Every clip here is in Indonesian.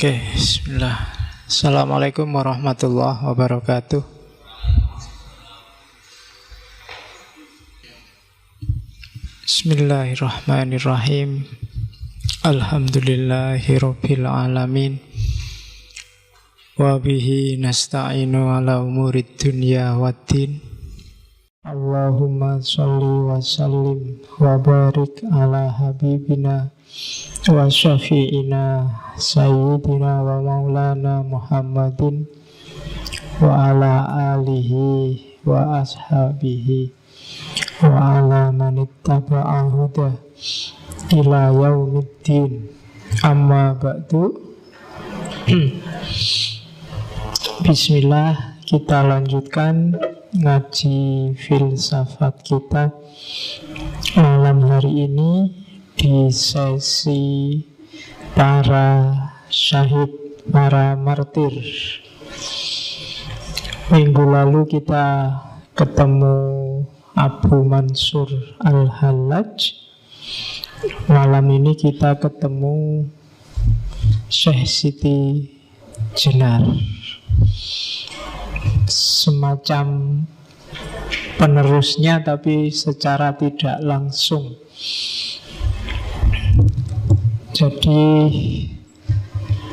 Oke, bismillah. Assalamualaikum warahmatullahi wabarakatuh. Bismillahirrahmanirrahim. Alhamdulillahirabbil alamin. Wa bihi nasta'inu ala umurid dunya waddin. Allahumma sholli wa sallim wa barik ala habibina wa syafi'ina sayyidina wa maulana Muhammadin wa ala alihi wa ashabihi wa ala manittaba'a huda ila yaumiddin. Amma ba'du. Bismillah, kita lanjutkan ngaji filsafat kita malam hari ini di sesi para syahid, para martir. Minggu lalu kita ketemu Abu Mansur Al-Hallaj. Malam ini kita ketemu Syekh Siti Jenar, semacam penerusnya tapi secara tidak langsung. Jadi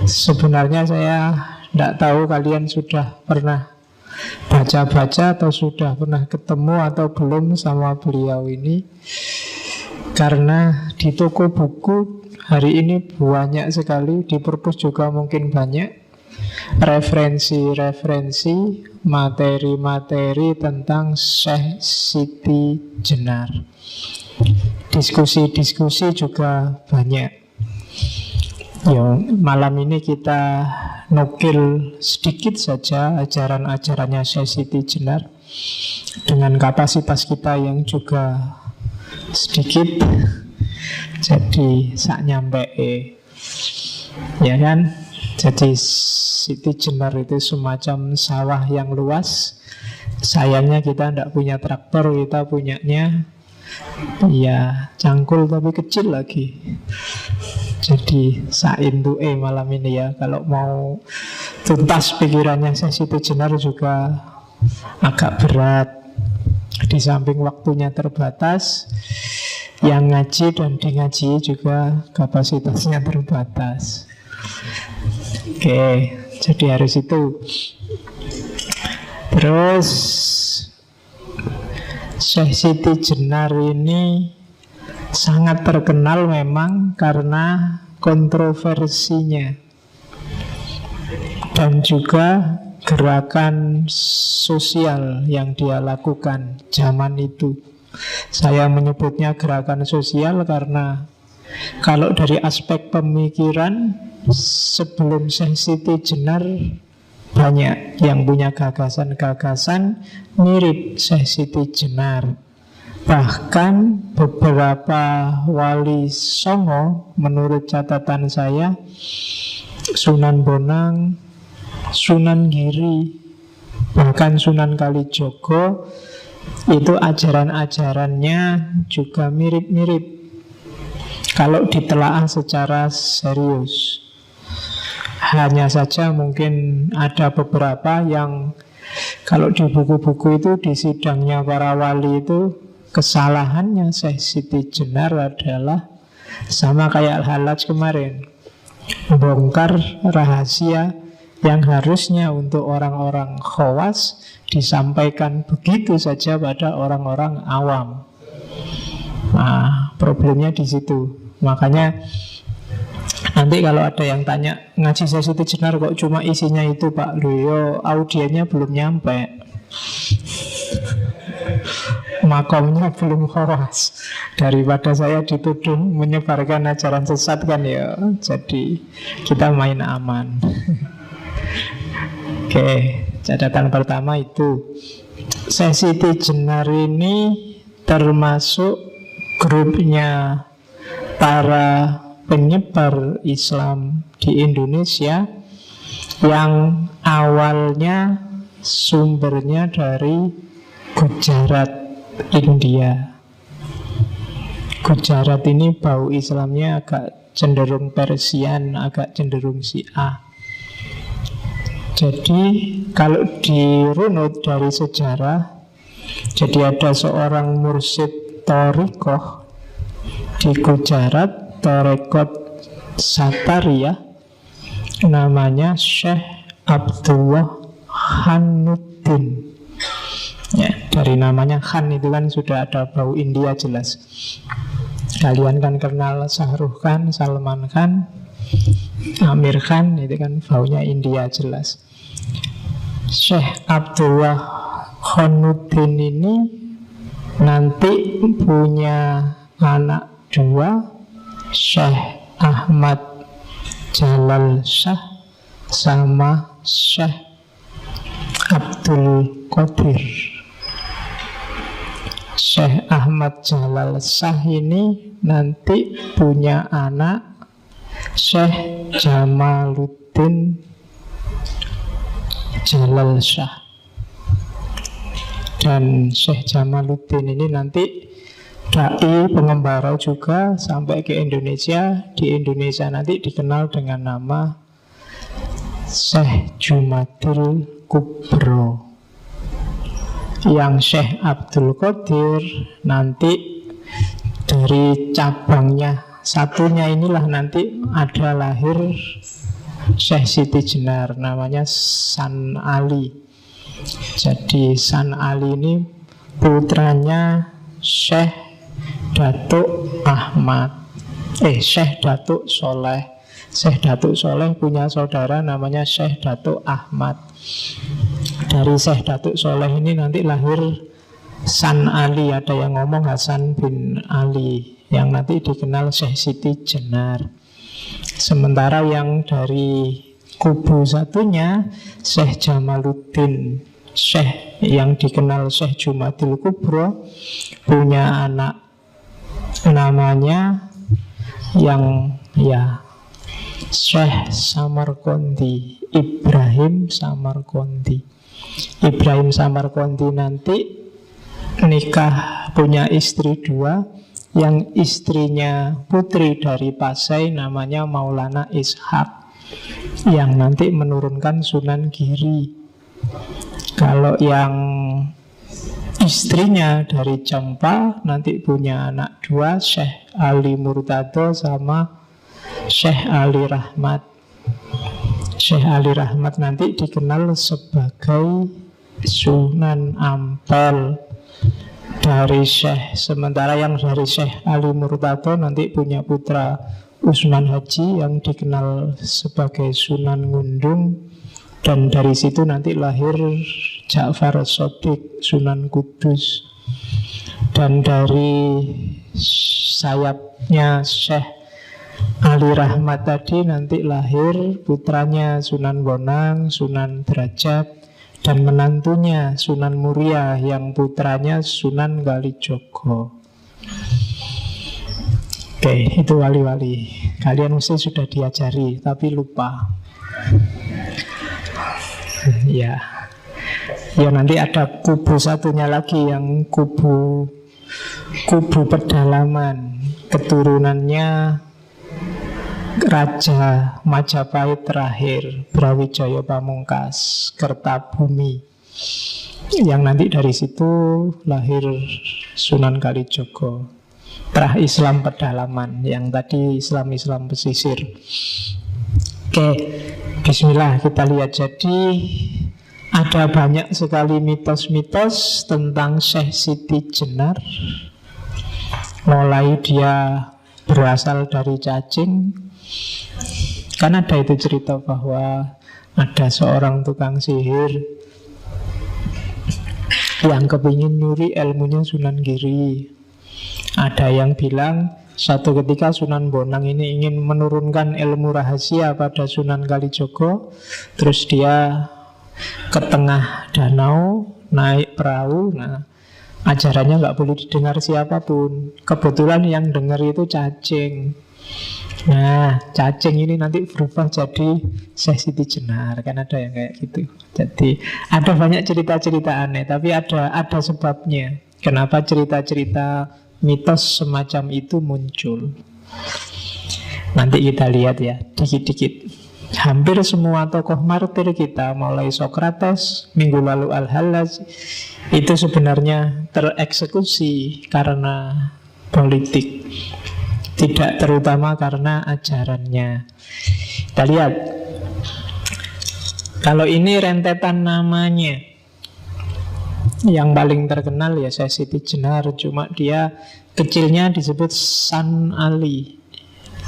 sebenarnya saya tidak tahu kalian sudah pernah baca-baca atau sudah pernah ketemu atau belum sama beliau ini. Karena di toko buku hari ini banyak sekali, di perpus juga mungkin banyak referensi-referensi, materi-materi tentang Syekh Siti Jenar. Diskusi-diskusi juga banyak. Malam ini kita nukil sedikit saja ajaran-ajarannya Syekh Siti Jenar dengan kapasitas kita yang juga sedikit. Jadi sak nyampe ya kan. Jadi Siti Jenar itu semacam sawah yang luas. Sayangnya kita tidak punya traktor, kita punyanya ya cangkul tapi kecil lagi. Jadi saintu malam ini ya. Kalau mau tuntas pikirannya Siti Jenar juga agak berat. Di samping waktunya terbatas, yang ngaji dan di ngaji juga kapasitasnya terbatas. Oke, jadi harus itu. Terus Syekh Siti Jenar ini sangat terkenal memang karena kontroversinya dan juga gerakan sosial yang dia lakukan zaman itu. Saya menyebutnya gerakan sosial karena kalau dari aspek pemikiran, sebelum Syekh Siti Jenar banyak yang punya gagasan-gagasan mirip Syekh Siti Jenar. Bahkan beberapa wali songo menurut catatan saya, Sunan Bonang, Sunan Giri, bahkan Sunan Kalijogo, itu ajaran-ajarannya juga mirip-mirip kalau ditelaah secara serius. Hanya saja mungkin ada beberapa yang kalau di buku-buku itu, di sidangnya para wali itu, kesalahannya Syekh Siti Jenar adalah sama kayak Al-Hallaj kemarin, bongkar rahasia yang harusnya untuk orang-orang khawas disampaikan begitu saja pada orang-orang awam. Nah, problemnya di situ. Makanya nanti kalau ada yang tanya, ngaji Syekh Siti Jenar kok cuma isinya itu Pak? Loh, audiennya belum nyampe, makomnya belum khawas. Daripada saya dituduh menyebarkan ajaran sesat kan ya. Jadi kita main aman. Oke, catatan pertama itu Syekh Siti Jenar ini termasuk grupnya para penyebar Islam di Indonesia yang awalnya sumbernya dari Gujarat, India. Gujarat ini bau Islamnya agak cenderung Persian, agak cenderung Syiah. Jadi kalau dirunut dari sejarah, jadi ada seorang mursyid Thariqah di Gujarat, Tarekat Satariyah, namanya Syekh Abdullah Khanuddin. Ya, dari namanya Khan itu kan sudah ada bau India jelas. Kalian kan kenal Shahrukh Khan, Salman Khan, Amir Khan, itu kan baunya India jelas. Syekh Abdullah Khanuddin ini nanti punya anak dua, Syekh Ahmad Jalal Shah sama Syekh Abdul Qadir. Syekh Ahmad Jalal Shah ini nanti punya anak Syekh Jamaluddin Jalal Shah. Dan Syekh Jamaluddin ini nanti dai pengembara juga sampai ke Indonesia. Di Indonesia nanti dikenal dengan nama Syekh Jumadil Kubro. Yang Syekh Abdul Qadir nanti dari cabangnya satunya inilah nanti ada lahir Syekh Siti Jenar, namanya San Ali. Jadi San Ali ini putranya Syekh Datuk Ahmad, Syekh Datuk Soleh. Syekh Datuk Soleh punya saudara namanya Syekh Datuk Ahmad. Dari Syekh Datuk Soleh ini nanti lahir San Ali. Ada yang ngomong Hasan bin Ali, yang nanti dikenal Syekh Siti Jenar. Sementara yang dari kubu satunya Syekh Jamaluddin, Syekh yang dikenal Syekh Jumadil Kubro, punya anak namanya yang Syekh Samarqandi, Ibrahim Samarqandi. Ibrahim Samarqandi nanti nikah, punya istri dua. Yang istrinya putri dari Pasai namanya Maulana Ishaq, yang nanti menurunkan Sunan Giri. Kalau yang istrinya dari Cempa nanti punya anak dua, Syekh Ali Murtado sama Syekh Ali Rahmat. Syekh Ali Rahmat nanti dikenal sebagai Sunan Ampel dari Syekh. Sementara yang dari Syekh Ali Murtado nanti punya putra Usman Haji yang dikenal sebagai Sunan Ngundung. Dan dari situ nanti lahir Ja'far Shadiq, Sunan Kudus. Dan dari sayapnya Syekh Ali Rahmat tadi nanti lahir putranya Sunan Bonang, Sunan Derajat, dan menantunya Sunan Muria yang putranya Sunan Kalijogo. Oke, itu wali-wali. Kalian mesti sudah diajari, tapi lupa. Ya, nanti ada kubu satunya lagi yang kubu pedalaman. Keturunannya Raja Majapahit terakhir, Brawijaya Pamungkas, Kertabumi. Yang nanti dari situ lahir Sunan Kalijogo. Terah Islam pedalaman, yang tadi Islam pesisir. Oke, bismillah, kita lihat. Jadi ada banyak sekali mitos-mitos tentang Syekh Siti Jenar. Mulai dia berasal dari cacing. Kan ada itu cerita bahwa ada seorang tukang sihir yang kepingin nyuri ilmunya Sunan Giri. Ada yang bilang suatu ketika Sunan Bonang ini ingin menurunkan ilmu rahasia pada Sunan Kalijogo. Terus dia ke tengah danau, naik perahu. Nah, ajarannya nggak boleh didengar siapapun. Kebetulan yang dengar itu cacing. Nah, cacing ini nanti berubah jadi Syekh Siti Jenar. Kan ada yang kayak gitu. Jadi ada banyak cerita-cerita aneh, tapi ada sebabnya. Kenapa cerita-cerita mitos semacam itu muncul. Nanti kita lihat ya, dikit-dikit. Hampir semua tokoh martir kita, mulai Sokrates, minggu lalu Al-Hallaj, itu sebenarnya tereksekusi karena politik, tidak terutama karena ajarannya. Kita lihat. Kalau ini rentetan namanya, yang paling terkenal ya Syekh Siti Jenar, cuma dia kecilnya disebut San Ali,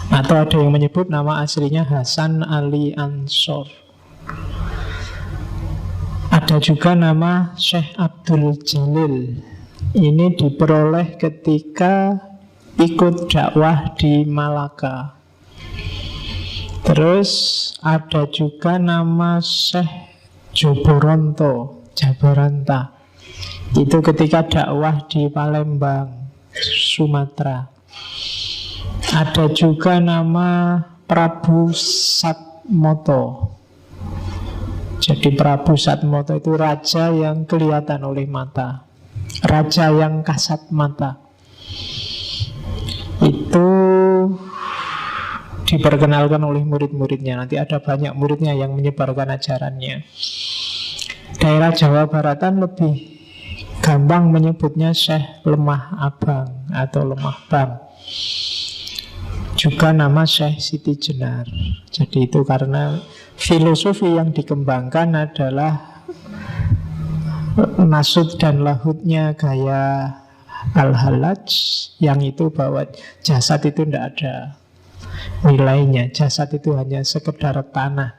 atau ada yang menyebut nama aslinya Hasan Ali Ansor. Ada juga nama Syekh Abdul Jalil. Ini diperoleh ketika ikut dakwah di Malaka. Terus ada juga nama Syekh Jabaranta. Itu ketika dakwah di Palembang, Sumatera. Ada juga nama Prabu Satmoto. Jadi Prabu Satmoto itu raja yang kelihatan oleh mata, raja yang kasat mata. Itu diperkenalkan oleh murid-muridnya. Nanti ada banyak muridnya yang menyebarkan ajarannya. Daerah Jawa Baratan lebih gampang menyebutnya Syekh Lemah Abang atau Lemah Bang. Juga nama Syekh Siti Jenar. Jadi itu karena filosofi yang dikembangkan adalah nasud dan lahutnya gaya Al-Hallaj, yang itu bahwa jasad itu tidak ada nilainya. Jasad itu hanya sekedar tanah.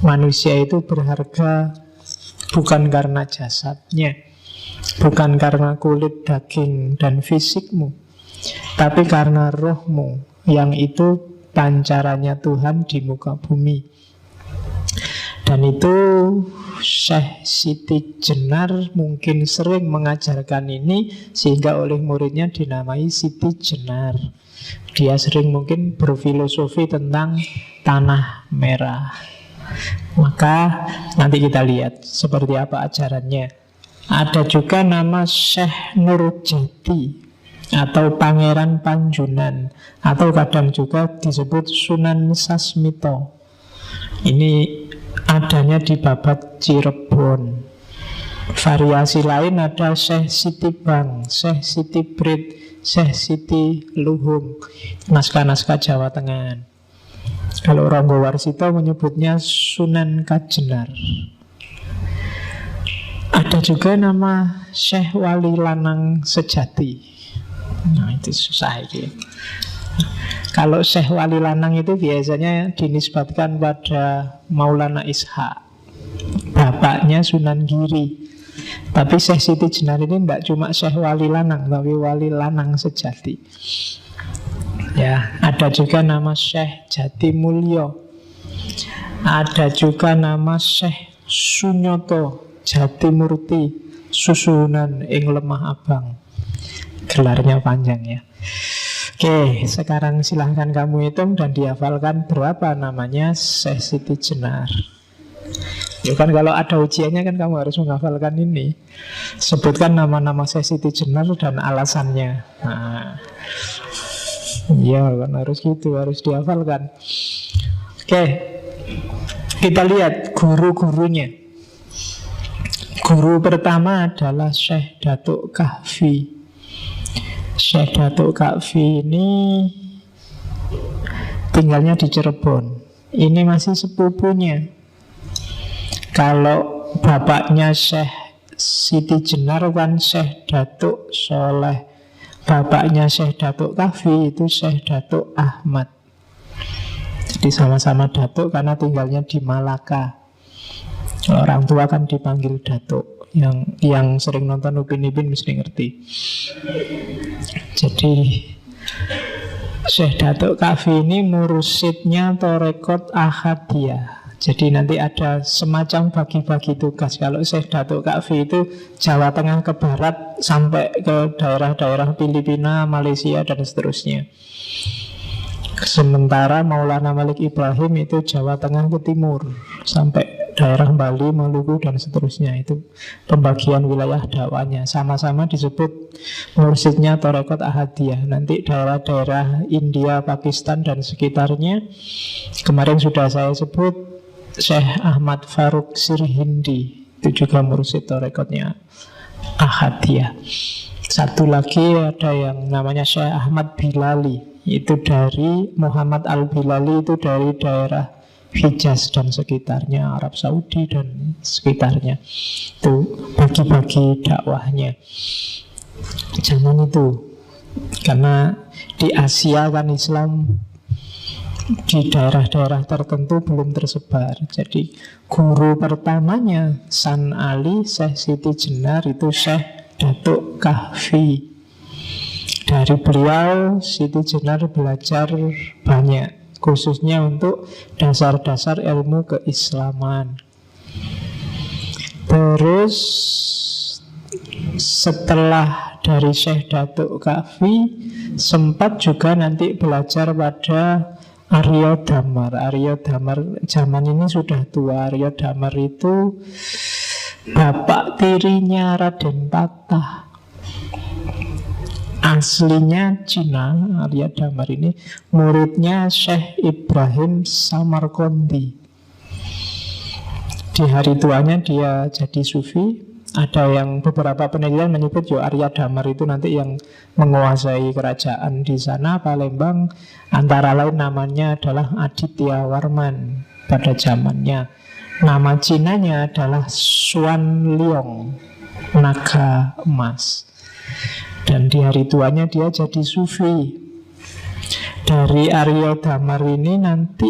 Manusia itu berharga bukan karena jasadnya, bukan karena kulit, daging, dan fisikmu, tapi karena rohmu, yang itu pancarannya Tuhan di muka bumi. Dan itu Syekh Siti Jenar mungkin sering mengajarkan ini, sehingga oleh muridnya dinamai Siti Jenar. Dia sering mungkin berfilosofi tentang tanah merah. Maka nanti kita lihat seperti apa ajarannya. Ada juga nama Syekh Nurjati atau Pangeran Panjunan, atau kadang juga disebut Sunan Sasmito. Ini adanya di Babat Cirebon. Variasi lain ada Syekh Siti Bang, Syekh Siti Brit, Syekh Siti Luhung, naskah-naskah Jawa Tengah. Kalau Ronggo Warsito menyebutnya Sunan Kajenar. Ada juga nama Syekh Wali Lanang Sejati. Nah itu susah itu. Kalau Syekh Wali Lanang itu biasanya dinisbatkan pada Maulana Ishaq, bapaknya Sunan Giri. Tapi Syekh Siti Jenar ini tidak cuma Syekh Wali Lanang, tapi Wali Lanang Sejati. Ya, ada juga nama Syekh Jati Mulyo. Ada juga nama Syekh Sunyoto Jati Murti Susunan ing Lemah Abang. Gelarnya panjang ya. Oke, sekarang silahkan kamu hitung dan dihafalkan berapa namanya Syekh Siti Jenar. Ya kan kalau ada ujiannya kan kamu harus menghafalkan ini. Sebutkan nama-nama Syekh Siti Jenar dan alasannya. Nah, ya kan harus gitu, harus dihafalkan. Oke, kita lihat guru-gurunya. Guru pertama adalah Syekh Datuk Kahfi. Syekh Datuk Kahfi ini tinggalnya di Cirebon. Ini masih sepupunya. Kalau bapaknya Syekh Siti Jenar kan Syekh Datuk Soleh, bapaknya Syekh Datuk Kahfi itu Syekh Datuk Ahmad. Jadi sama-sama Datuk karena tinggalnya di Malaka. Orang tua kan dipanggil Datuk. Yang sering nonton Upin Ipin mesti ngerti. Jadi Syekh Datuk Kahfi ini mursyidnya Torekot Ahadiyah. Jadi nanti ada semacam bagi-bagi tugas. Kalau Syekh Datuk Kahfi itu Jawa Tengah ke barat sampai ke daerah-daerah Filipina, Malaysia, dan seterusnya. Sementara Maulana Malik Ibrahim itu Jawa Tengah ke timur sampai daerah Bali, Maluku, dan seterusnya. Itu pembagian wilayah dakwahnya. Sama-sama disebut mursyidnya Tarekat Ahadiyah. Nanti daerah-daerah India, Pakistan, dan sekitarnya, kemarin sudah saya sebut Syekh Ahmad Faruk Sirhindi, itu juga mursyid Tarekatnya Ahadiyah. Satu lagi ada yang namanya Syekh Ahmad Bilali, itu dari Muhammad Al-Bilali, itu dari daerah Hijaz dan sekitarnya, Arab Saudi dan sekitarnya. Itu bagi-bagi dakwahnya zaman itu. Karena di Asia kan Islam di daerah-daerah tertentu belum tersebar. Jadi guru pertamanya San Ali, Syekh Siti Jenar, itu Syekh Datuk Kahfi. Dari beliau Siti Jenar belajar banyak, khususnya untuk dasar-dasar ilmu keislaman. Terus setelah dari Syekh Datuk Kahfi, sempat juga nanti belajar pada Arya Damar. Arya Damar zaman ini sudah tua. Arya Damar itu bapak tirinya Raden Patah. Aslinya Cina. Arya Damar ini muridnya Syekh Ibrahim Samarqandi. Di hari tuanya dia jadi sufi. Ada yang beberapa penelitian menyebut Arya Damar itu nanti yang menguasai kerajaan di sana, Palembang. Antara lain namanya adalah Aditya Warman pada zamannya. Nama Cinanya adalah Xuan Liong, naga emas. Dan di hari tuanya dia jadi sufi. Dari Arya Damar ini nanti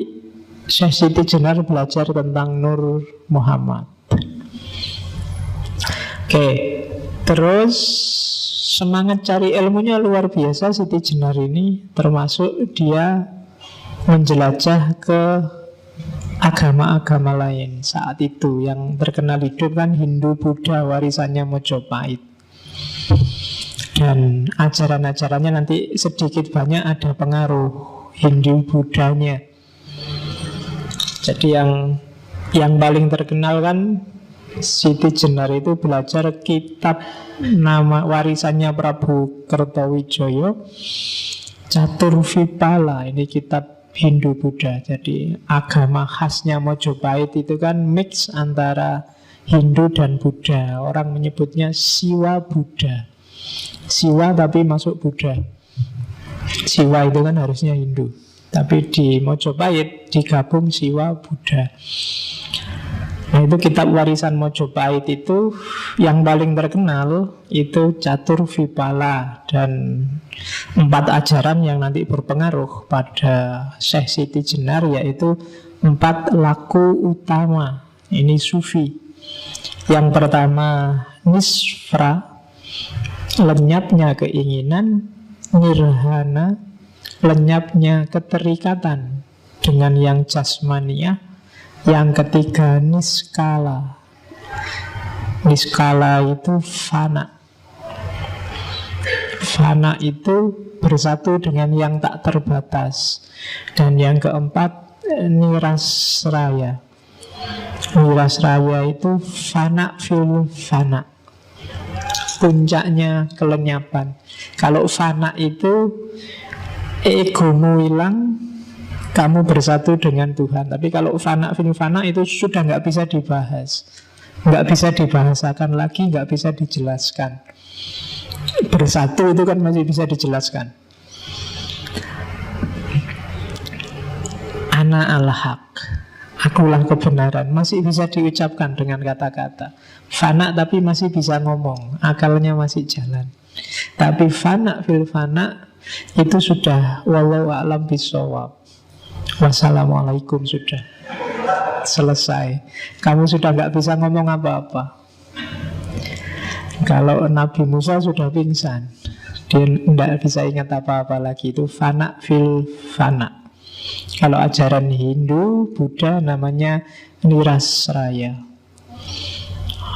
Syekh Siti Jenar belajar tentang Nur Muhammad. Oke, terus semangat cari ilmunya luar biasa Siti Jenar ini. Termasuk dia menjelajah ke agama-agama lain saat itu. Yang terkenal hidup kan Hindu, Buddha, warisannya Mojopahit. Dan ajaran-ajarannya nanti sedikit banyak ada pengaruh Hindu Buddhanya. Jadi yang paling terkenal kan Siti Jenar itu belajar kitab nama warisannya Prabu Kertawijaya, Caturvipala. Ini kitab Hindu Buddha. Jadi agama khasnya Mojopahit itu kan mix antara Hindu dan Buddha. Orang menyebutnya Siwa Buddha. Siwa tapi masuk Buddha. Siwa itu kan harusnya Hindu, tapi di Mojopahit digabung Siwa Buddha. Nah itu kitab warisan Mojopahit itu yang paling terkenal itu Caturvipala. Dan 4 ajaran yang nanti berpengaruh pada Syekh Siti Jenar, yaitu 4 laku utama. Ini sufi. Yang pertama nisfra, lenyapnya keinginan. Nirhana, lenyapnya keterikatan dengan yang jasmaniah. Yang ketiga niskala. Niskala itu fana. Fana itu bersatu dengan yang tak terbatas. Dan yang keempat nirasraya. Nirasraya itu fana fil fana, puncaknya kelenyapan. Kalau fana itu egomu hilang, kamu bersatu dengan Tuhan. Tapi kalau fana fil fana itu sudah nggak bisa dibahas, nggak bisa dibahasakan lagi, nggak bisa dijelaskan. Bersatu itu kan masih bisa dijelaskan. Ana al-haq, akulah kebenaran, masih bisa diucapkan dengan kata-kata. Fana tapi masih bisa ngomong, akalnya masih jalan. Tapi fana fil fana itu sudah wallahu a'lam bishawab. Wassalamualaikum, sudah selesai. Kamu sudah nggak bisa ngomong apa-apa. Kalau Nabi Musa sudah pingsan, dia tidak bisa ingat apa-apa lagi. Itu fana fil fana. Kalau ajaran Hindu, Buddha namanya nirasraya.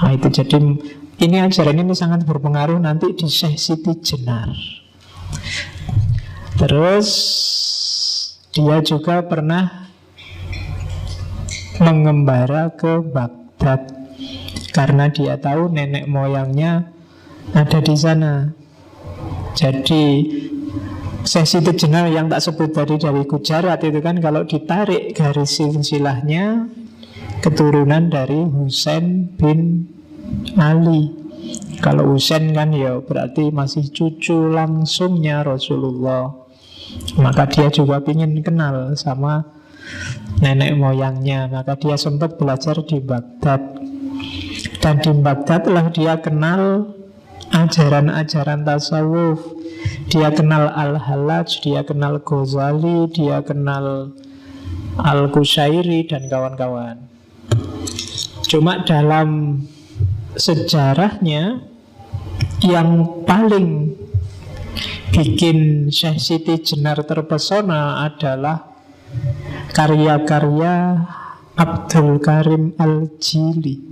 Nah itu jadi ini ajaran ini sangat berpengaruh nanti di Syekh Siti Jenar. Terus dia juga pernah mengembara ke Baghdad karena dia tahu nenek moyangnya ada di sana. Jadi Syekh Siti Jenar yang tak sebut tadi dari Gujarat itu kan, kalau ditarik garis silsilahnya keturunan dari Husain bin Ali. Kalau Husain kan ya berarti masih cucu langsungnya Rasulullah. Maka dia juga ingin kenal sama nenek moyangnya. Maka dia sempat belajar di Baghdad. Dan di Baghdad lah dia kenal ajaran-ajaran tasawuf. Dia kenal Al-Hallaj, dia kenal Ghazali, dia kenal Al-Qushairi dan kawan-kawan. Cuma dalam sejarahnya yang paling bikin Syekh Siti Jenar terpesona adalah karya-karya Abdul Karim Al-Jili.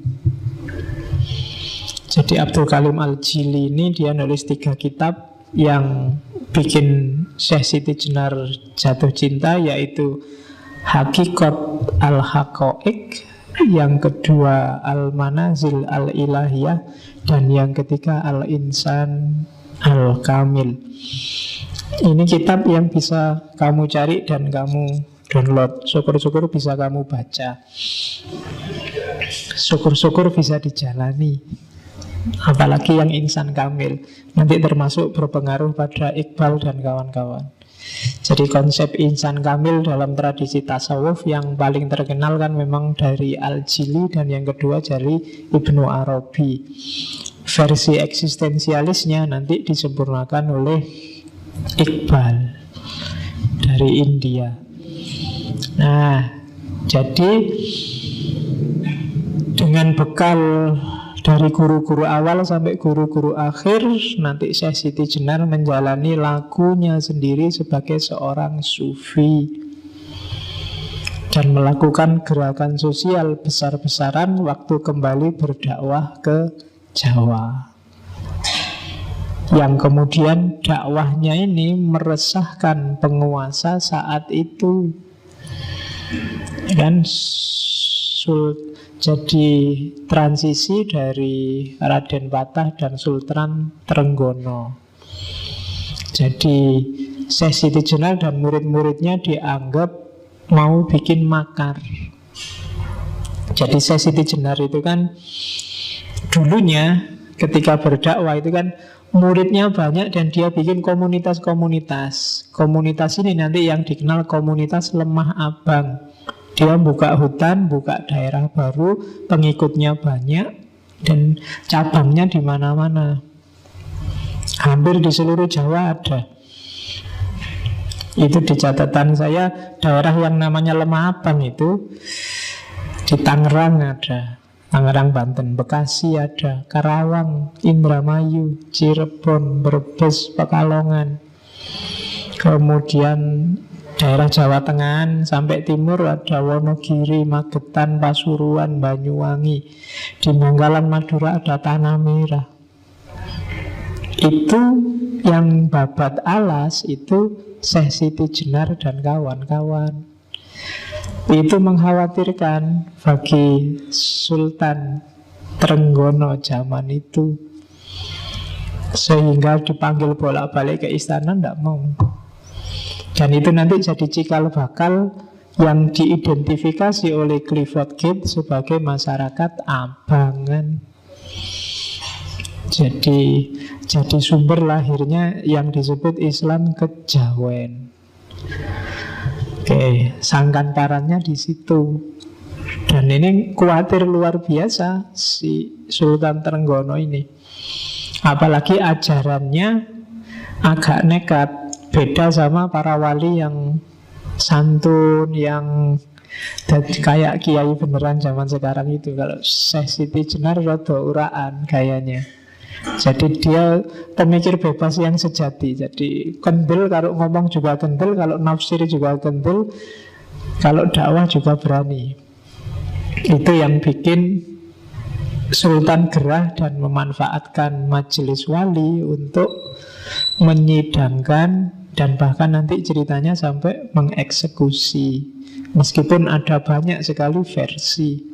Jadi Abdul Karim Al-Jili ini dia nulis 3 kitab yang bikin Syekh Siti Jenar jatuh cinta, yaitu Hakikat Al-Haqaiq, yang kedua Al-Manazil Al-Ilahiyah, dan yang ketiga Al-Insan Al-Kamil. Ini kitab yang bisa kamu cari dan kamu download. Syukur-syukur bisa kamu baca. Syukur-syukur bisa dijalani. Apalagi yang Insan Kamil, nanti termasuk berpengaruh pada Iqbal dan kawan-kawan. Jadi konsep Insan Kamil dalam tradisi tasawuf yang paling terkenal kan memang dari Al-Jili, dan yang kedua dari Ibnu Arabi. Versi eksistensialisnya nanti disempurnakan oleh Iqbal dari India. Nah, jadi dengan bekal dari guru-guru awal sampai guru-guru akhir, nanti Syekh Siti Jenar menjalani lakunya sendiri sebagai seorang sufi dan melakukan gerakan sosial besar-besaran waktu kembali berdakwah ke Jawa, yang kemudian dakwahnya ini meresahkan penguasa saat itu. Kan jadi transisi dari Raden Patah dan Sultan Trenggono. Jadi Syekh Siti Jenar dan murid-muridnya dianggap mau bikin makar. Jadi Syekh Siti Jenar itu kan dulunya ketika berdakwah itu kan muridnya banyak dan dia bikin komunitas-komunitas. Komunitas ini nanti yang dikenal komunitas Lemah Abang. Dia buka hutan, buka daerah baru, pengikutnya banyak dan cabangnya di mana-mana. Hampir di seluruh Jawa ada. Itu di catatan saya, daerah yang namanya Lemah Abang itu di Tangerang ada, Tangerang Banten, Bekasi ada, Karawang, Indramayu, Cirebon, Brebes, Pekalongan. Kemudian daerah Jawa Tengah sampai timur ada Wonogiri, Magetan, Pasuruan, Banyuwangi. Di Bangkalan, Madura ada Tanah Merah. Itu yang babat alas itu Syekh Siti Jenar dan kawan-kawan. Itu mengkhawatirkan bagi Sultan Trenggono zaman itu, sehingga dipanggil bolak-balik ke istana, tidak mau. Dan itu nanti jadi cikal bakal yang diidentifikasi oleh Clifford Gate sebagai masyarakat abangan. Jadi sumber lahirnya yang disebut Islam kejawen. Oke, sangkan parannya di situ. Dan ini khawatir luar biasa si Sultan Trenggono ini. Apalagi ajarannya agak nekat, beda sama para wali yang santun, yang kayak kiai beneran zaman sekarang itu. Kalau Syekh Siti Jenar rada uraan gayanya. Jadi dia pemikir bebas yang sejati. Jadi kendel, kalau ngomong juga kendel, kalau nafsir juga kendel, kalau dakwah juga berani. Itu yang bikin Sultan gerah dan memanfaatkan majelis wali untuk menyidangkan dan bahkan nanti ceritanya sampai mengeksekusi. Meskipun ada banyak sekali versi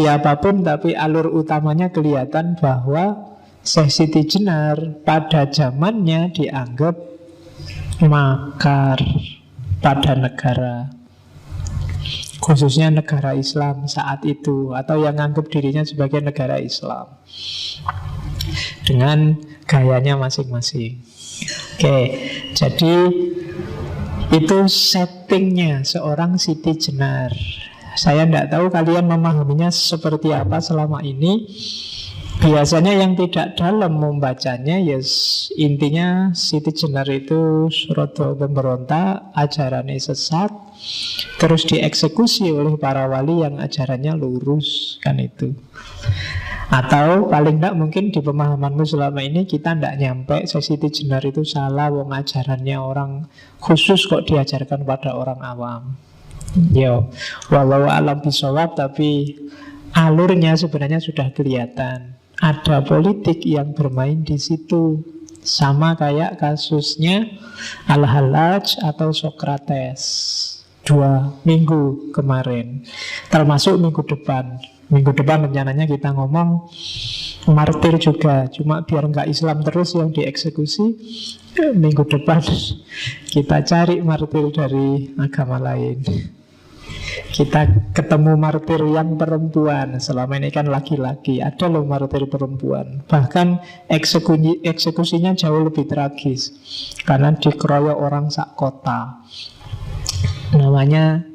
apapun, tapi alur utamanya kelihatan bahwa Syekh Siti Jenar pada zamannya dianggap makar pada negara, khususnya negara Islam saat itu, atau yang anggap dirinya sebagai negara Islam, dengan gayanya masing-masing. Oke, jadi itu settingnya seorang Siti Jenar. Saya tidak tahu kalian memahaminya seperti apa selama ini. Biasanya yang tidak dalam membacanya, yes, intinya Siti Jenar itu Surodo pemberontak, ajarannya sesat, terus dieksekusi oleh para wali yang ajarannya lurus, kan itu. Atau paling tidak mungkin di pemahamanmu selama ini kita tidak nyampe Siti Jenar itu salah, wong ajarannya orang khusus kok diajarkan pada orang awam. Yo, walau alam bisawab, tapi alurnya sebenarnya sudah kelihatan. Ada politik yang bermain di situ, sama kayak kasusnya Al-Hallaj atau Sokrates 2 minggu kemarin, termasuk minggu depan. Minggu depan rencananya kita ngomong martir juga, cuma biar nggak Islam terus yang dieksekusi. Minggu depan kita cari martir dari agama lain. Kita ketemu martir yang perempuan. Selama ini kan laki-laki, ada loh martir perempuan. Bahkan eksekusinya jauh lebih tragis, karena dikeroyok orang sak kota. Namanya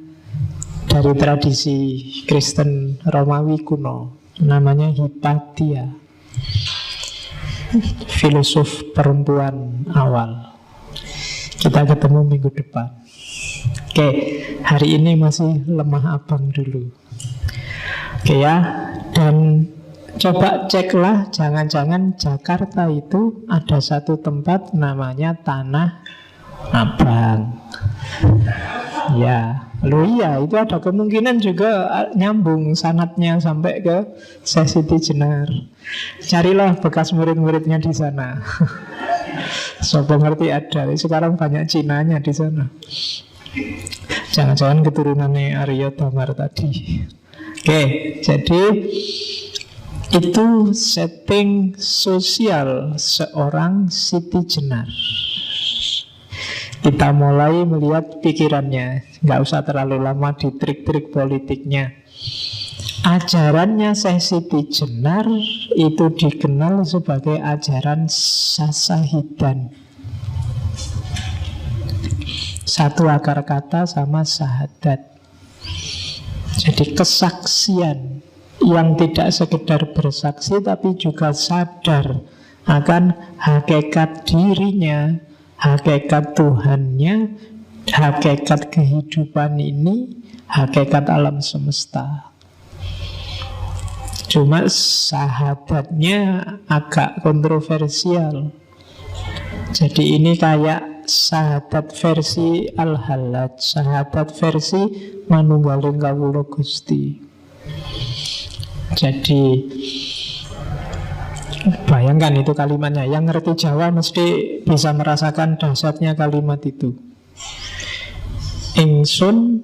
dari tradisi Kristen Romawi kuno, namanya Hipatia, filosof perempuan awal. Kita ketemu minggu depan. Oke, hari ini masih lemah abang dulu. Oke ya, dan coba ceklah, jangan-jangan Jakarta itu ada satu tempat namanya Tanah Abang. Ya, lo iya, itu ada kemungkinan juga nyambung sanadnya sampai ke Syekh Siti Jenar. Carilah bekas murid-muridnya di sana. Sopo ngerti ada, sekarang banyak Cinanya di sana. Jangan-jangan keturunannya Arya Damar tadi. Oke, jadi itu setting sosial seorang Siti Jenar. Kita mulai melihat pikirannya. Nggak usah terlalu lama di trik-trik politiknya. Ajarannya Syekh Siti Jenar itu dikenal sebagai ajaran Sasahidan. Satu akar kata sama syahadat. Jadi kesaksian yang tidak sekedar bersaksi, tapi juga sadar akan hakikat dirinya, hakikat Tuhannya, hakikat kehidupan ini, hakikat alam semesta. Cuma syahadatnya agak kontroversial. Jadi ini kayak syahadat versi Al-Hallaj, syahadat versi Manunggaling Kawula Gusti. Jadi bayangkan itu kalimatnya. Yang ngerti Jawa mesti bisa merasakan dahsyatnya kalimat itu. Ingsun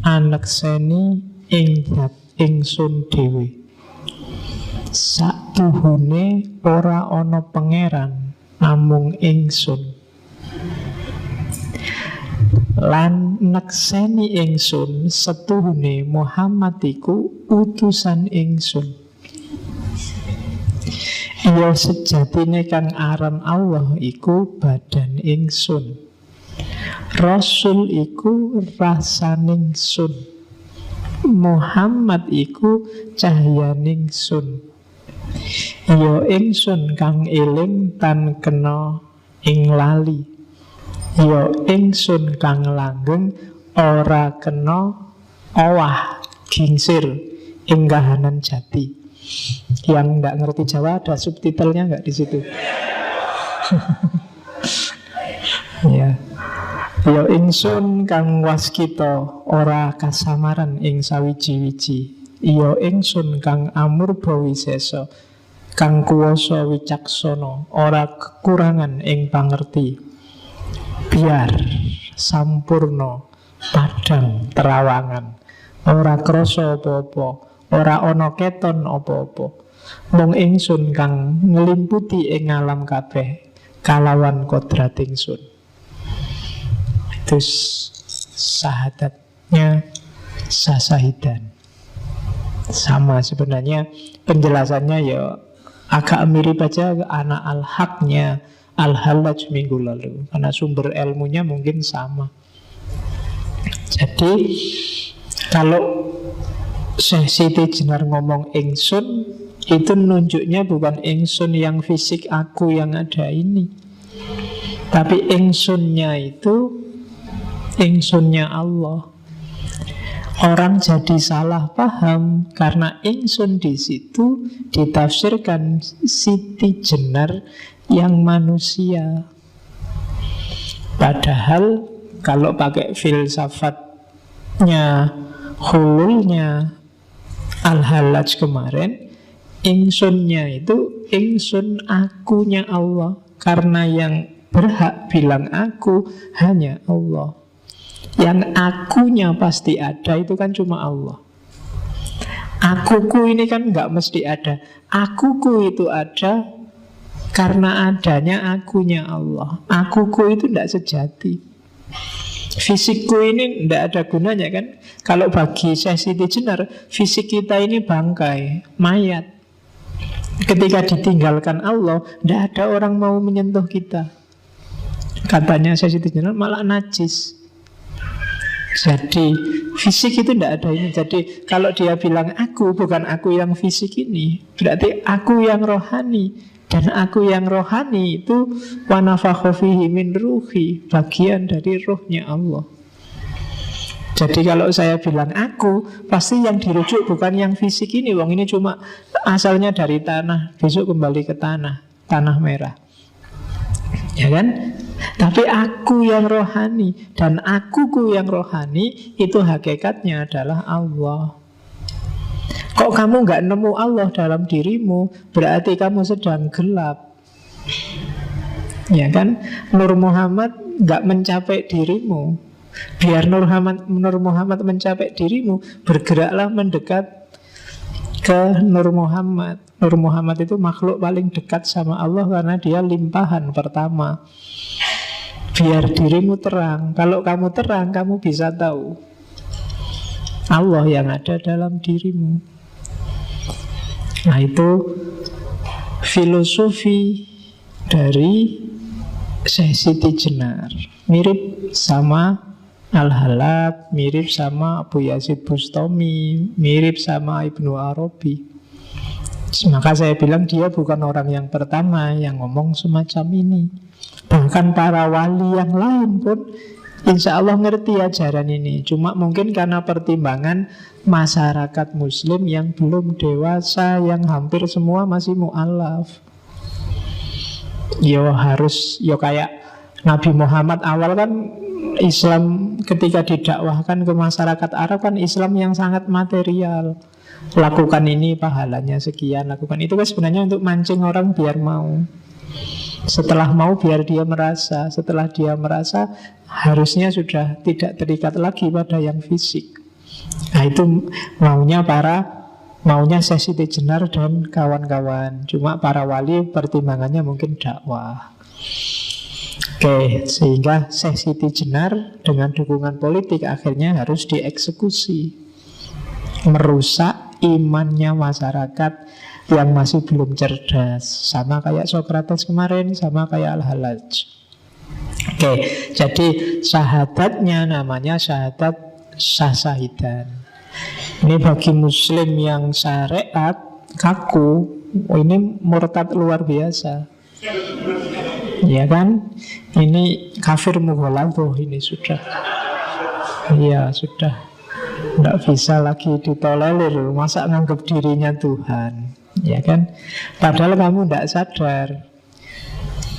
anekseni ing dat ingsun dhewe. Satuhune ora ana pangeran namung ingsun. Lan nekseni ingsun setuhune Muhammad iku utusan ingsun. Iya sejatine kang aran Allah iku badan ingsun. Rasul iku rasaning sun. Muhammad iku cahyaning sun. Iya ingsun kang eling tan kena ing lali. Ya ingsun kang langgeng ora kena owah gingsir ing kahanan jati. Yang nggak ngerti Jawa ada subtitlenya nggak di situ? Ya. Ya ingsun kang waskita ora kasamaran ing sawiji-wiji. Ya ingsun kang amurba wisesa kang kuwasa wicaksana ora kekurangan ing pangerti. biar, sampurno, padang, terawangan, ora krasa apa-apa, ora ana keton apa-apa. Mung ingsun kang nglimputi ing alam kabeh kalawan kodrat ingsun. Itu syahadatnya Sasahidan. Sama sebenarnya penjelasannya ya agak mirip aja anak al-haqnya Al-Hallaj minggu lalu, karena sumber ilmunya mungkin sama. Jadi kalau Syekh Siti Jenar ngomong ingsun, itu nunjuknya bukan ingsun yang fisik aku yang ada ini, tapi ingsunnya itu ingsunnya Allah. Orang jadi salah paham karena ingsun di situ ditafsirkan Siti Jenar yang manusia. Padahal kalau pakai filsafatnya hululnya Al-Hallaj kemarin, ingsunnya itu ingsun akunya Allah. Karena yang berhak bilang aku hanya Allah. Yang akunya pasti ada itu kan cuma Allah. Akuku ini kan nggak mesti ada. Akuku itu ada karena adanya akunya Allah. Akuku itu tidak sejati. Fisikku ini tidak ada gunanya kan. Kalau bagi Syekh Siti Jenar, fisik kita ini bangkai, mayat. Ketika ditinggalkan Allah, tidak ada orang mau menyentuh kita. Katanya Syekh Siti Jenar malah najis. Jadi fisik itu tidak ada ini. Jadi kalau dia bilang aku, bukan aku yang fisik ini, berarti aku yang rohani. Dan aku yang rohani itu wa nafakha fihi min ruhi, bagian dari ruhnya Allah. Jadi kalau saya bilang aku, pasti yang dirujuk bukan yang fisik ini. Wong ini cuma asalnya dari tanah, besok kembali ke tanah merah. Ya kan? Tapi aku yang rohani, dan akuku yang rohani itu hakikatnya adalah Allah. Kok kamu nggak nemu Allah dalam dirimu, berarti kamu sedang gelap. Ya kan? Nur Muhammad nggak mencapai dirimu. Biar Nur Muhammad mencapai dirimu, bergeraklah mendekat ke Nur Muhammad. Nur Muhammad itu makhluk paling dekat sama Allah karena dia limpahan pertama. Biar dirimu terang. Kalau kamu terang, kamu bisa tahu Allah yang ada dalam dirimu. Nah itu filosofi dari Syekh Siti Jenar. Mirip sama Al-Hallaj, mirip sama Abu Yazid Bustami, mirip sama Ibnu Arabi. Maka saya bilang dia bukan orang yang pertama yang ngomong semacam ini. Bahkan para wali yang lain pun insya Allah ngerti ajaran ini. Cuma mungkin karena pertimbangan masyarakat muslim yang belum dewasa, yang hampir semua masih mu'alaf. Yo harus, yo kayak Nabi Muhammad awal kan Islam ketika didakwahkan ke masyarakat Arab kan Islam yang sangat material. Lakukan ini pahalanya sekian, lakukan itu kan sebenarnya untuk mancing orang biar mau. Setelah mau biar dia merasa. Setelah dia merasa harusnya sudah tidak terikat lagi pada yang fisik. Nah itu maunya Syekh Siti Jenar dan kawan-kawan. Cuma para wali pertimbangannya mungkin dakwah. Oke, sehingga Syekh Siti Jenar dengan dukungan politik akhirnya harus dieksekusi. Merusak imannya masyarakat yang masih belum cerdas. Sama kayak Sokrates kemarin, sama kayak Al-Hallaj. Oke, jadi syahadatnya namanya syahadat Sasahidan. Ini bagi muslim yang syariat kaku, ini murtad luar biasa. Ya kan? Ini kafir mughaladzah ini sudah. Iya, sudah. Tidak bisa lagi ditolerir. Masa nganggap dirinya Tuhan, ya kan? Padahal kamu tidak sadar.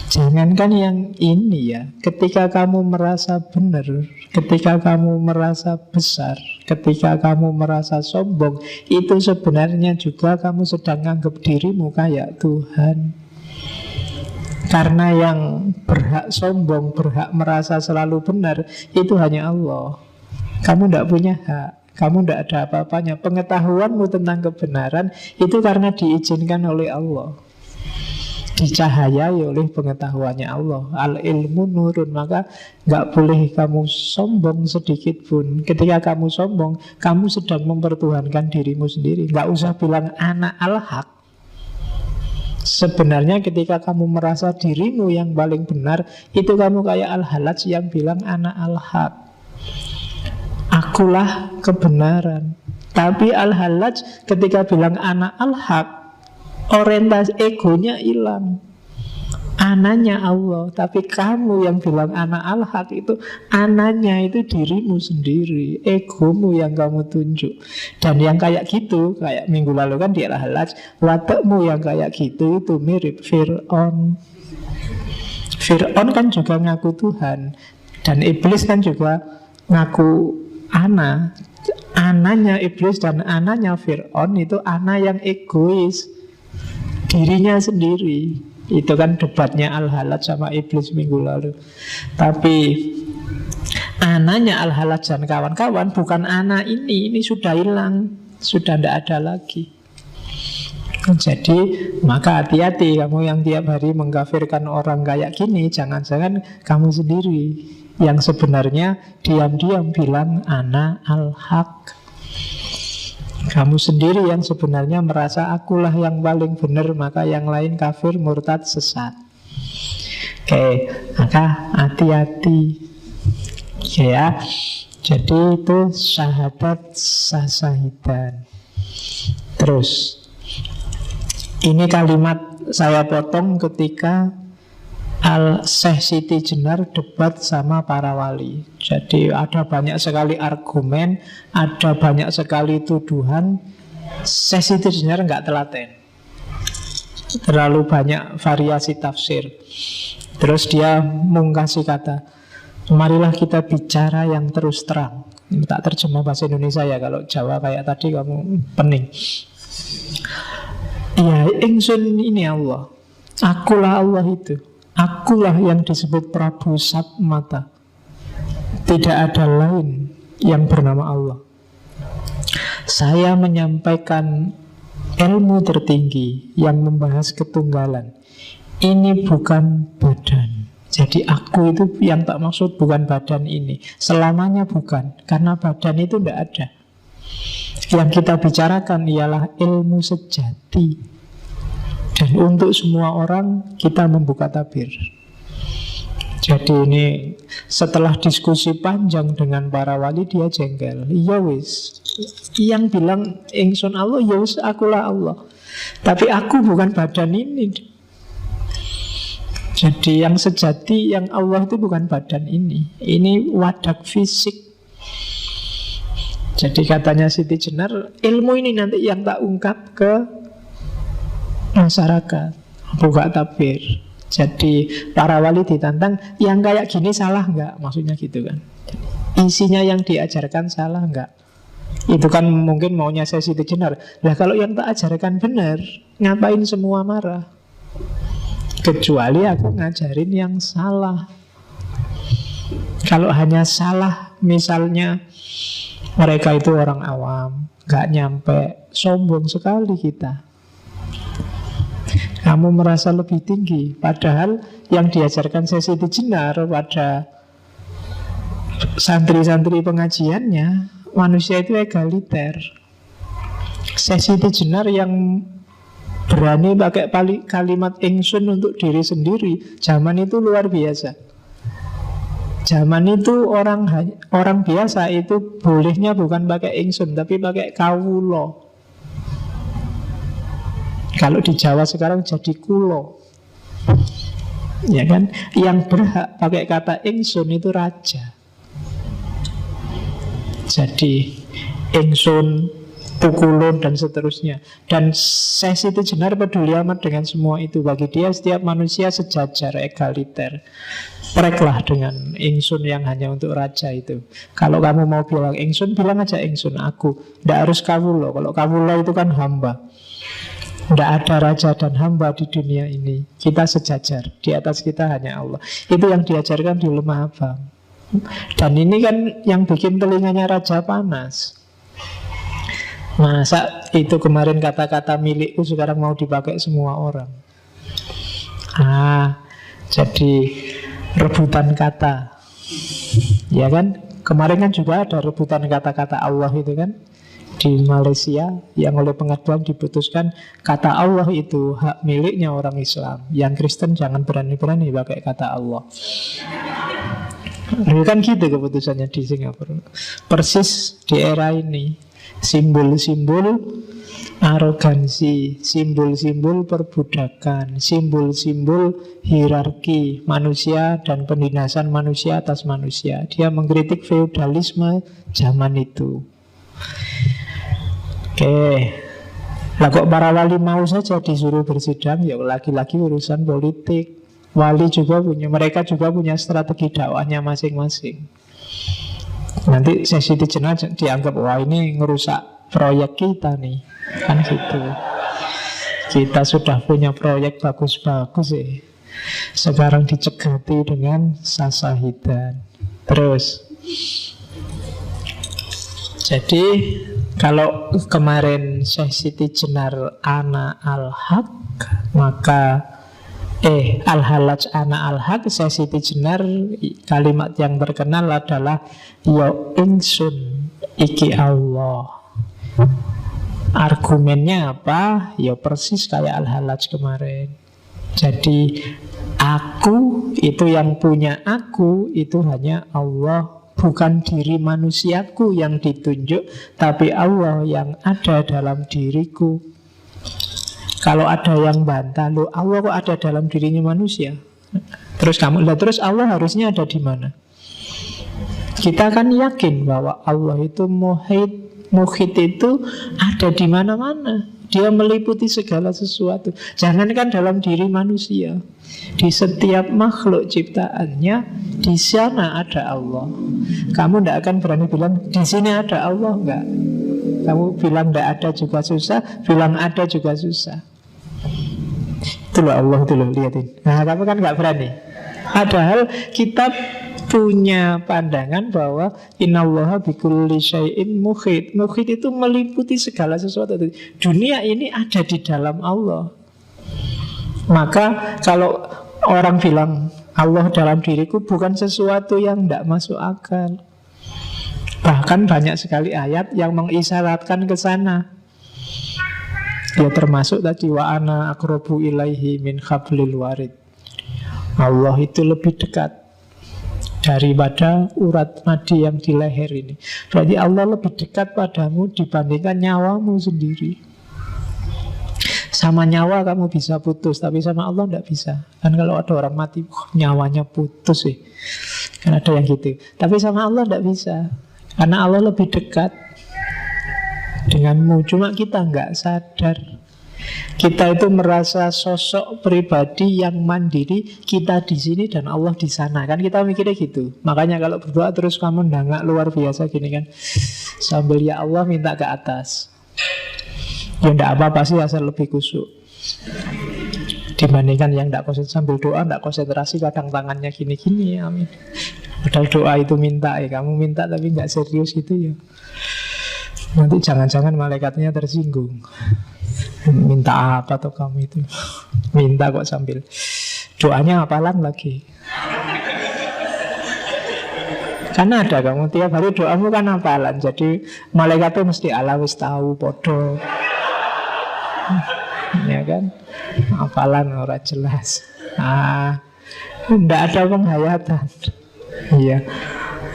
Jangankan yang ini ya, ketika kamu merasa benar, ketika kamu merasa besar, ketika kamu merasa sombong, itu sebenarnya juga kamu sedang nganggap dirimu kayak Tuhan. Karena yang berhak sombong, berhak merasa selalu benar, itu hanya Allah. Kamu tidak punya hak, kamu tidak ada apa-apanya. Pengetahuanmu tentang kebenaran itu karena diizinkan oleh Allah, dicahayai oleh pengetahuannya Allah. Al ilmu nurun. Maka nggak boleh kamu sombong sedikit pun. Ketika kamu sombong, kamu sedang mempertuhankan dirimu sendiri. Nggak usah bilang anak al-haq. Sebenarnya ketika kamu merasa dirimu yang paling benar, itu kamu kayak Al-Halaj yang bilang anak al-haq, akulah kebenaran. Tapi Al-Halaj ketika bilang anak al-haq, orientasi egonya hilang. Ananya Allah. Tapi kamu yang bilang anak al-haq itu, ananya itu dirimu sendiri, egomu yang kamu tunjuk. Dan yang kayak gitu, kayak minggu lalu kan di Al-Halaj, watakmu yang kayak gitu itu mirip Fir'aun. Fir'aun kan juga ngaku Tuhan, dan iblis kan juga ngaku ana. Ananya iblis dan ananya Fir'aun itu ana yang egois, dirinya sendiri. Itu kan debatnya Al-Halaj sama iblis minggu lalu. Tapi ananya Al-Halaj dan kawan-kawan bukan ana ini sudah hilang, sudah tidak ada lagi. Jadi maka hati-hati kamu yang tiap hari mengkafirkan orang kayak gini. Jangan-jangan kamu sendiri yang sebenarnya diam-diam bilang ana al-haq. Kamu sendiri yang sebenarnya merasa akulah yang paling benar, maka yang lain kafir, murtad, sesat. Oke, maka hati-hati. Ya, jadi itu syahadat sah-syahidan. Terus ini kalimat saya potong ketika Al-Syekh Siti Jenar debat sama para wali. Jadi ada banyak sekali argumen, ada banyak sekali tuduhan. Syekh Siti Jenar nggak telaten, terlalu banyak variasi tafsir. Terus dia mengkasih kata, marilah kita bicara yang terus terang. Ini tak terjemah bahasa Indonesia ya, kalau Jawa kayak tadi kamu pening. Ya, ingsun ini Allah, akulah Allah itu. Akulah yang disebut Prabu Satmata. Tidak ada lain yang bernama Allah. Saya menyampaikan ilmu tertinggi yang membahas ketunggalan. Ini bukan badan. Jadi aku itu yang tak maksud bukan badan ini. Selamanya bukan, karena badan itu tidak ada. Yang kita bicarakan ialah ilmu sejati. Dan untuk semua orang kita membuka tabir. Jadi ini setelah diskusi panjang dengan para wali, dia jengkel. Ya wis, yang bilang ingsun Allah, ya wis akulah Allah. Tapi aku bukan badan ini. Jadi yang sejati, yang Allah itu bukan badan ini. Ini wadak fisik. Jadi katanya Siti Jenar, ilmu ini nanti yang tak ungkap ke masyarakat, buka tabir. Jadi para wali ditantang, yang kayak gini salah nggak? Maksudnya gitu kan. Isinya yang diajarkan salah nggak? Itu kan mungkin maunya saya Siti Jenar. Lah kalau yang tak ajarkan benar, ngapain semua marah? Kecuali aku ngajarin yang salah. Kalau hanya salah, misalnya mereka itu orang awam, nggak nyampe, sombong sekali kita. Kamu merasa lebih tinggi, padahal yang diajarkan Siti Jenar pada santri-santri pengajiannya, manusia itu egaliter. Siti Jenar yang berani pakai kalimat ingsun untuk diri sendiri, zaman itu luar biasa. Zaman itu orang biasa itu bolehnya bukan pakai ingsun, tapi pakai kawulo. Kalau di Jawa sekarang jadi kulo. Ya kan? Yang berhak pakai kata ingsun itu raja. Jadi ingsun, pukulun dan seterusnya. Dan Siti Jenar peduli amat dengan semua itu. Bagi dia setiap manusia sejajar, egaliter. Preklah dengan ingsun yang hanya untuk raja itu. Kalau kamu mau bilang ingsun, bilang aja ingsun aku. Tidak harus kawulo. Kalau kawulo itu kan hamba. Tidak ada raja dan hamba di dunia ini. Kita sejajar. Di atas kita hanya Allah. Itu yang diajarkan di Lemah Abang. Dan ini kan yang bikin telinganya raja panas. Masa itu kemarin kata-kata milikku sekarang mau dipakai semua orang. Jadi rebutan kata. Ya kan? Kemarin kan juga ada rebutan kata-kata Allah itu kan, di Malaysia, yang oleh pengadilan diputuskan kata Allah itu hak miliknya orang Islam. Yang Kristen jangan berani-berani pakai kata Allah. Kan gitu keputusannya di Singapura. Persis di era ini. Simbol-simbol arogansi, simbol-simbol perbudakan, simbol-simbol hierarki manusia dan penindasan manusia atas manusia. Dia mengkritik feudalisme zaman itu. Oke, lah kok para wali mau saja disuruh bersidang? Ya lagi-lagi urusan politik. Wali juga punya, mereka juga punya strategi dakwahnya masing-masing. Nanti sesi jenah dianggap wah ini ngerusak proyek kita nih, kan gitu. Kita sudah punya proyek bagus-bagus sih. Sekarang dicegati dengan sasahidan. Terus, jadi kalau kemarin Syekh Siti Jenar ana al-haq, maka al-halaj ana al-haq, Syekh Siti Jenar kalimat yang terkenal adalah ya ingsun iki Allah. Argumennya apa? Ya persis kayak al-halaj kemarin. Jadi aku itu yang punya aku itu hanya Allah. Bukan diri manusiaku yang ditunjuk, tapi Allah yang ada dalam diriku. Kalau ada yang bantah, loh Allah kok ada dalam dirinya manusia? Terus terus Allah harusnya ada di mana? Kita kan yakin bahwa Allah itu muhit itu ada di mana-mana. Dia meliputi segala sesuatu. Jangankan dalam diri manusia, di setiap makhluk ciptaannya, di sana ada Allah. Kamu tidak akan berani bilang di sini ada Allah, enggak. Kamu bilang tidak ada juga susah, bilang ada juga susah. Itu loh Allah, itu loh, lihatin. Nah kamu kan enggak berani. Padahal kita punya pandangan bahwa innallaha bikulli syai'in muhit. Muhit itu meliputi segala sesuatu. Dunia ini ada di dalam Allah. Maka kalau orang bilang Allah dalam diriku, bukan sesuatu yang tidak masuk akal. Bahkan banyak sekali ayat yang mengisyaratkan ke sana. Ya termasuk tadi wa ana aqrabu ilaihi min hablil warid. Allah itu lebih dekat daripada urat nadi yang di leher ini. Berarti Allah lebih dekat padamu dibandingkan nyawamu sendiri. Sama nyawa kamu bisa putus, tapi sama Allah tidak bisa. Kan kalau ada orang mati, nyawanya putus sih. Kan ada yang gitu. Tapi sama Allah tidak bisa, karena Allah lebih dekat denganmu. Cuma kita nggak sadar. Kita itu merasa sosok pribadi yang mandiri, kita di sini dan Allah di sana. Kan kita mikirnya gitu. Makanya kalau berdoa terus kamu ndangak luar biasa gini kan, sambil ya Allah minta ke atas. Ya enggak apa-apa sih, asal lebih khusyuk. Dibandingkan yang enggak konsentrasi, sambil doa enggak konsentrasi, kadang tangannya gini-gini, amin. Padahal doa itu minta ya, kamu minta tapi enggak serius itu ya. Nanti jangan-jangan malaikatnya tersinggung. Minta apa tuh kamu itu? Minta kok sambil doanya hafalan lagi. Karena ada kamu tiap hari doamu kan hafalan. Jadi malaikat tuh mesti ala wis tahu podo. Ya kan? Hafalan ora jelas. Enggak ada penghayatan. Iya.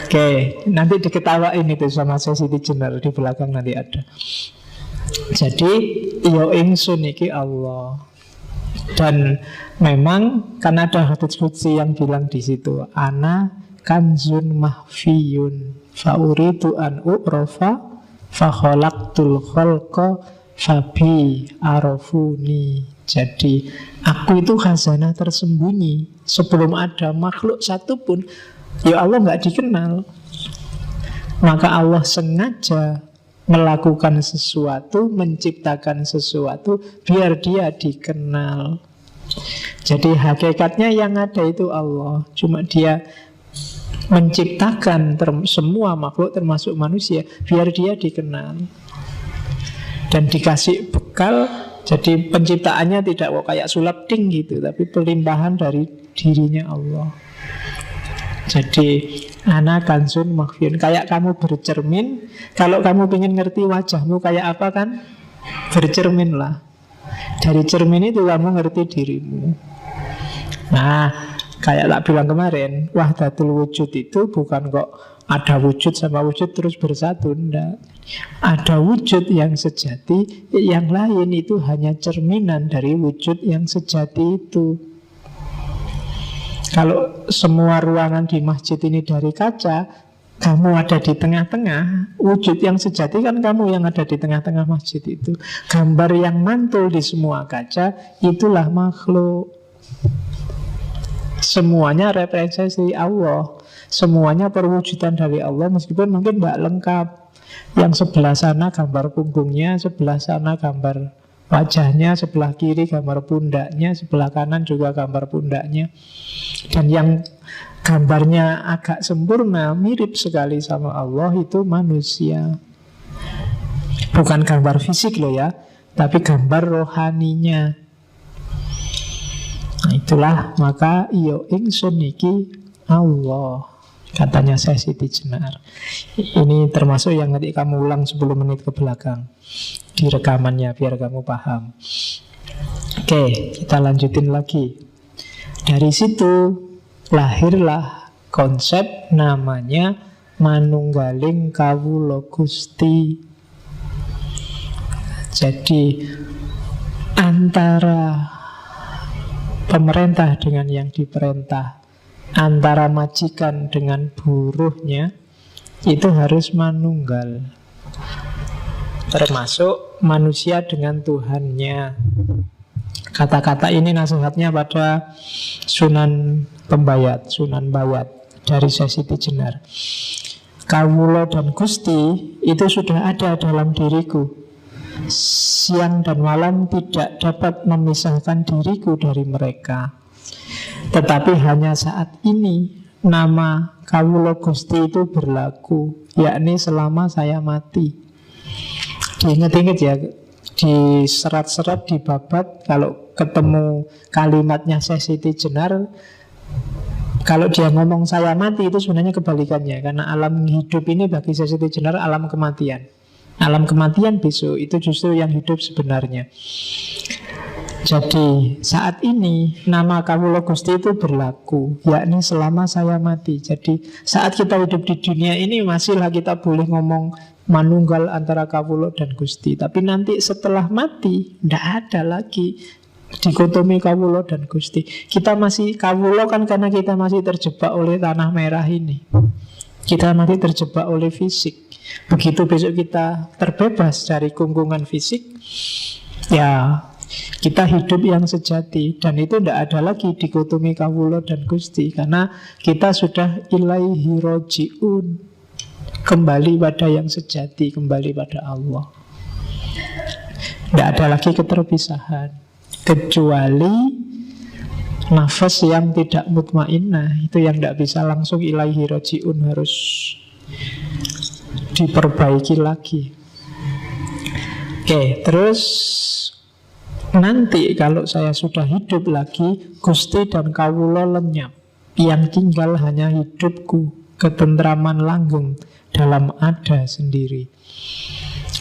Oke, nanti diketawain itu sama Siti Jenar di belakang nanti ada. Jadi yo ingsun iki Allah. Dan memang kan ada hadits qudsi yang bilang di situ, ana kanzun mahfiyun fa uridu an u'rafa fa khalaqtul khalqa fabi arafuni. Jadi aku itu khazanah tersembunyi. Sebelum ada makhluk satupun, ya Allah nggak dikenal. Maka Allah sengaja melakukan sesuatu, menciptakan sesuatu, biar dia dikenal. Jadi hakikatnya yang ada itu Allah. Cuma dia menciptakan semua makhluk termasuk manusia, biar dia dikenal. Dan dikasih bekal. Jadi penciptaannya tidak kok kayak sulap ting gitu, tapi pelimpahan dari dirinya Allah. Jadi ana kansun makhfiyun. Kayak kamu bercermin, kalau kamu ingin ngerti wajahmu kayak apa kan, bercerminlah. Dari cermin itu kamu ngerti dirimu. Nah, kayak tak bilang kemarin, wahdatul wujud itu bukan kok ada wujud sama wujud terus bersatu. Enggak. Ada wujud yang sejati, yang lain itu hanya cerminan dari wujud yang sejati itu. Kalau semua ruangan di masjid ini dari kaca, kamu ada di tengah-tengah, wujud yang sejati kan kamu yang ada di tengah-tengah masjid itu. Gambar yang mantul di semua kaca, itulah makhluk. Semuanya representasi Allah, semuanya perwujudan dari Allah, meskipun mungkin tidak lengkap. Yang sebelah sana gambar punggungnya, sebelah sana gambar wajahnya, sebelah kiri gambar pundaknya, sebelah kanan juga gambar pundaknya. Dan yang gambarnya agak sempurna, mirip sekali sama Allah, itu manusia. Bukan gambar fisik loh ya, tapi gambar rohaninya. Nah itulah, maka iyo ingsun iki Allah, katanya Syekh Siti Jenar. Ini termasuk yang nanti kamu ulang 10 menit ke belakang di rekamannya, biar kamu paham. Oke, kita lanjutin lagi. Dari situ lahirlah konsep namanya manunggaling kawula Gusti. Jadi antara pemerintah dengan yang diperintah, antara majikan dengan buruhnya, itu harus manunggal. Termasuk manusia dengan Tuhannya. Kata-kata ini nasihatnya pada Sunan Pembayat, Sunan Bayat dari Syekh Siti Jenar. Kawula dan Gusti itu sudah ada dalam diriku. Siang dan malam tidak dapat memisahkan diriku dari mereka. Tetapi hanya saat ini nama Kawula Gusti itu berlaku, yakni selama saya mati. Diingat-ingat ya, di serat-serat, di babat, kalau ketemu kalimatnya Syekh Siti Jenar, kalau dia ngomong saya mati, itu sebenarnya kebalikannya. Karena alam hidup ini bagi Syekh Siti Jenar alam kematian. Alam kematian besok itu justru yang hidup sebenarnya. Jadi saat ini nama Kawula Gusti itu berlaku, yakni selama saya mati. Jadi saat kita hidup di dunia ini masihlah kita boleh ngomong manunggal antara Kawula dan Gusti. Tapi nanti setelah mati tidak ada lagi dikotomi Kawula dan Gusti. Kita masih Kawula kan karena kita masih terjebak oleh tanah merah ini. Kita masih terjebak oleh fisik. Begitu besok kita terbebas dari kungkungan fisik, ya kita hidup yang sejati. Dan itu tidak ada lagi dikotomi Kawula dan Gusti, karena kita sudah ilaihi roji'un, kembali pada yang sejati, kembali pada Allah. Tidak ada lagi keterpisahan, kecuali nafas yang tidak mutmainnah, itu yang tidak bisa langsung ilaihi roji'un, harus diperbaiki lagi. Oke, terus nanti kalau saya sudah hidup lagi, Gusti dan Kawula lenyap. Yang tinggal hanya hidupku, ketentraman langgeng dalam ada sendiri.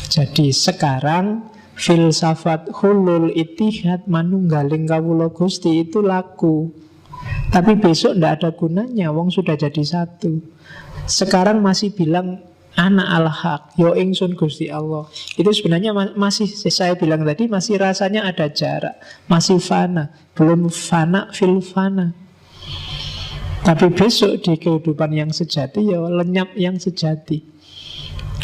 Jadi sekarang filsafat hulul itihad manunggaling Kawula Gusti itu laku. Tapi besok tidak ada gunanya, wong sudah jadi satu. Sekarang masih bilang anak al-haq, yo ingsun Gusti Allah. Itu sebenarnya masih, saya bilang tadi, masih rasanya ada jarak, masih fana, belum fana fil fana. Tapi besok di kehidupan yang sejati, ya lenyap yang sejati.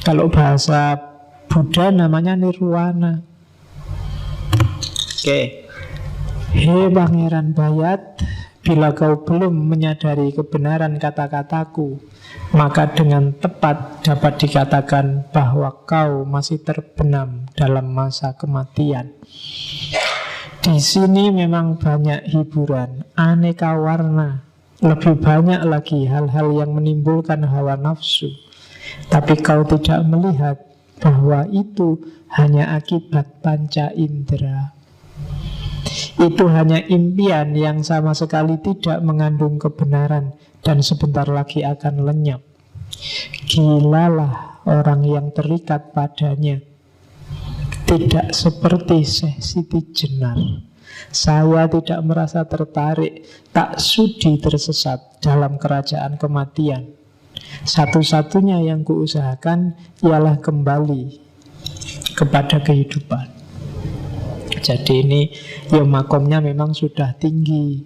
Kalau bahasa Buddha namanya nirwana. Oke. Hei Pangeran Bayat, bila kau belum menyadari kebenaran kata-kataku, maka dengan tepat dapat dikatakan bahwa kau masih terbenam dalam masa kematian. Di sini memang banyak hiburan, aneka warna, lebih banyak lagi hal-hal yang menimbulkan hawa nafsu. Tapi kau tidak melihat bahwa itu hanya akibat panca indera. Itu hanya impian yang sama sekali tidak mengandung kebenaran dan sebentar lagi akan lenyap. Gilalah orang yang terikat padanya. Tidak seperti Syekh Siti Jenar. Saya tidak merasa tertarik, tak sudi tersesat dalam kerajaan kematian. Satu-satunya yang kuusahakan ialah kembali kepada kehidupan. Jadi ini ya makomnya memang sudah tinggi.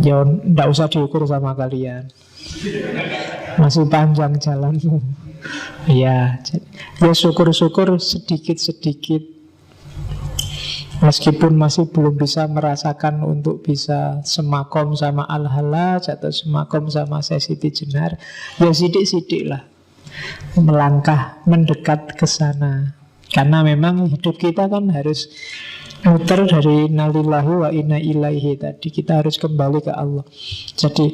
Ya tidak usah diukur sama kalian, masih panjang jalanmu. Ya syukur-syukur sedikit-sedikit. Meskipun masih belum bisa merasakan untuk bisa semakom sama Al-Halaj atau semakom sama Siti Jenar, ya sidik-sidik lah melangkah mendekat ke sana. Karena memang hidup kita kan harus muter dari innalillahi wa inna ilaihi tadi. Kita harus kembali ke Allah. Jadi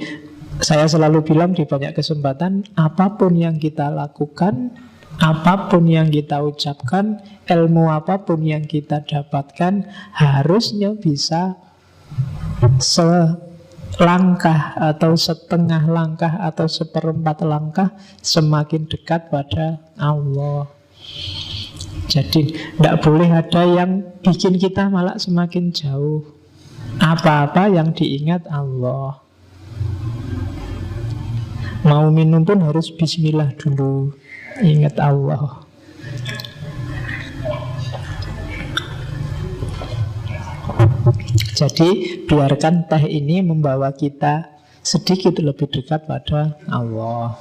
saya selalu bilang di banyak kesempatan, apapun yang kita lakukan, apapun yang kita ucapkan, ilmu apapun yang kita dapatkan, harusnya bisa selangkah atau setengah langkah atau seperempat langkah semakin dekat pada Allah. Jadi tidak boleh ada yang bikin kita malah semakin jauh. Apa-apa yang diingat Allah. Mau minum pun harus bismillah dulu, ingat Allah. Jadi biarkan teh ini membawa kita sedikit lebih dekat pada Allah.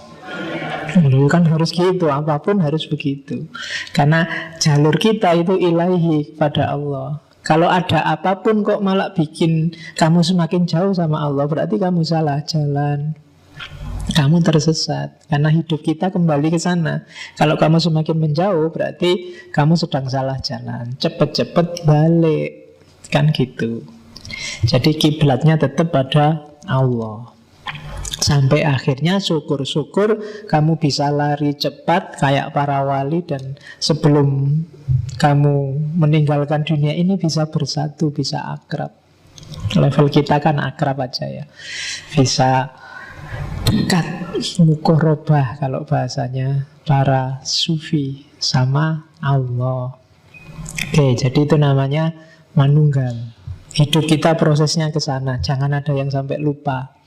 Dulu kan harus gitu, apapun harus begitu. Karena jalur kita itu ilahi pada Allah. Kalau ada apapun kok malah bikin kamu semakin jauh sama Allah, berarti kamu salah jalan, kamu tersesat. Karena hidup kita kembali ke sana. Kalau kamu semakin menjauh, berarti kamu sedang salah jalan. Cepet-cepet balik, kan gitu. Jadi kiblatnya tetap pada Allah. Sampai akhirnya syukur-syukur kamu bisa lari cepat kayak para wali. Dan sebelum kamu meninggalkan dunia ini bisa bersatu, bisa akrab. Level kita kan akrab aja ya. Bisa dekat, mukorobah kalau bahasanya para sufi sama Allah. Oke, jadi itu namanya manunggal. Hidup kita prosesnya ke sana. Jangan ada yang sampai lupa.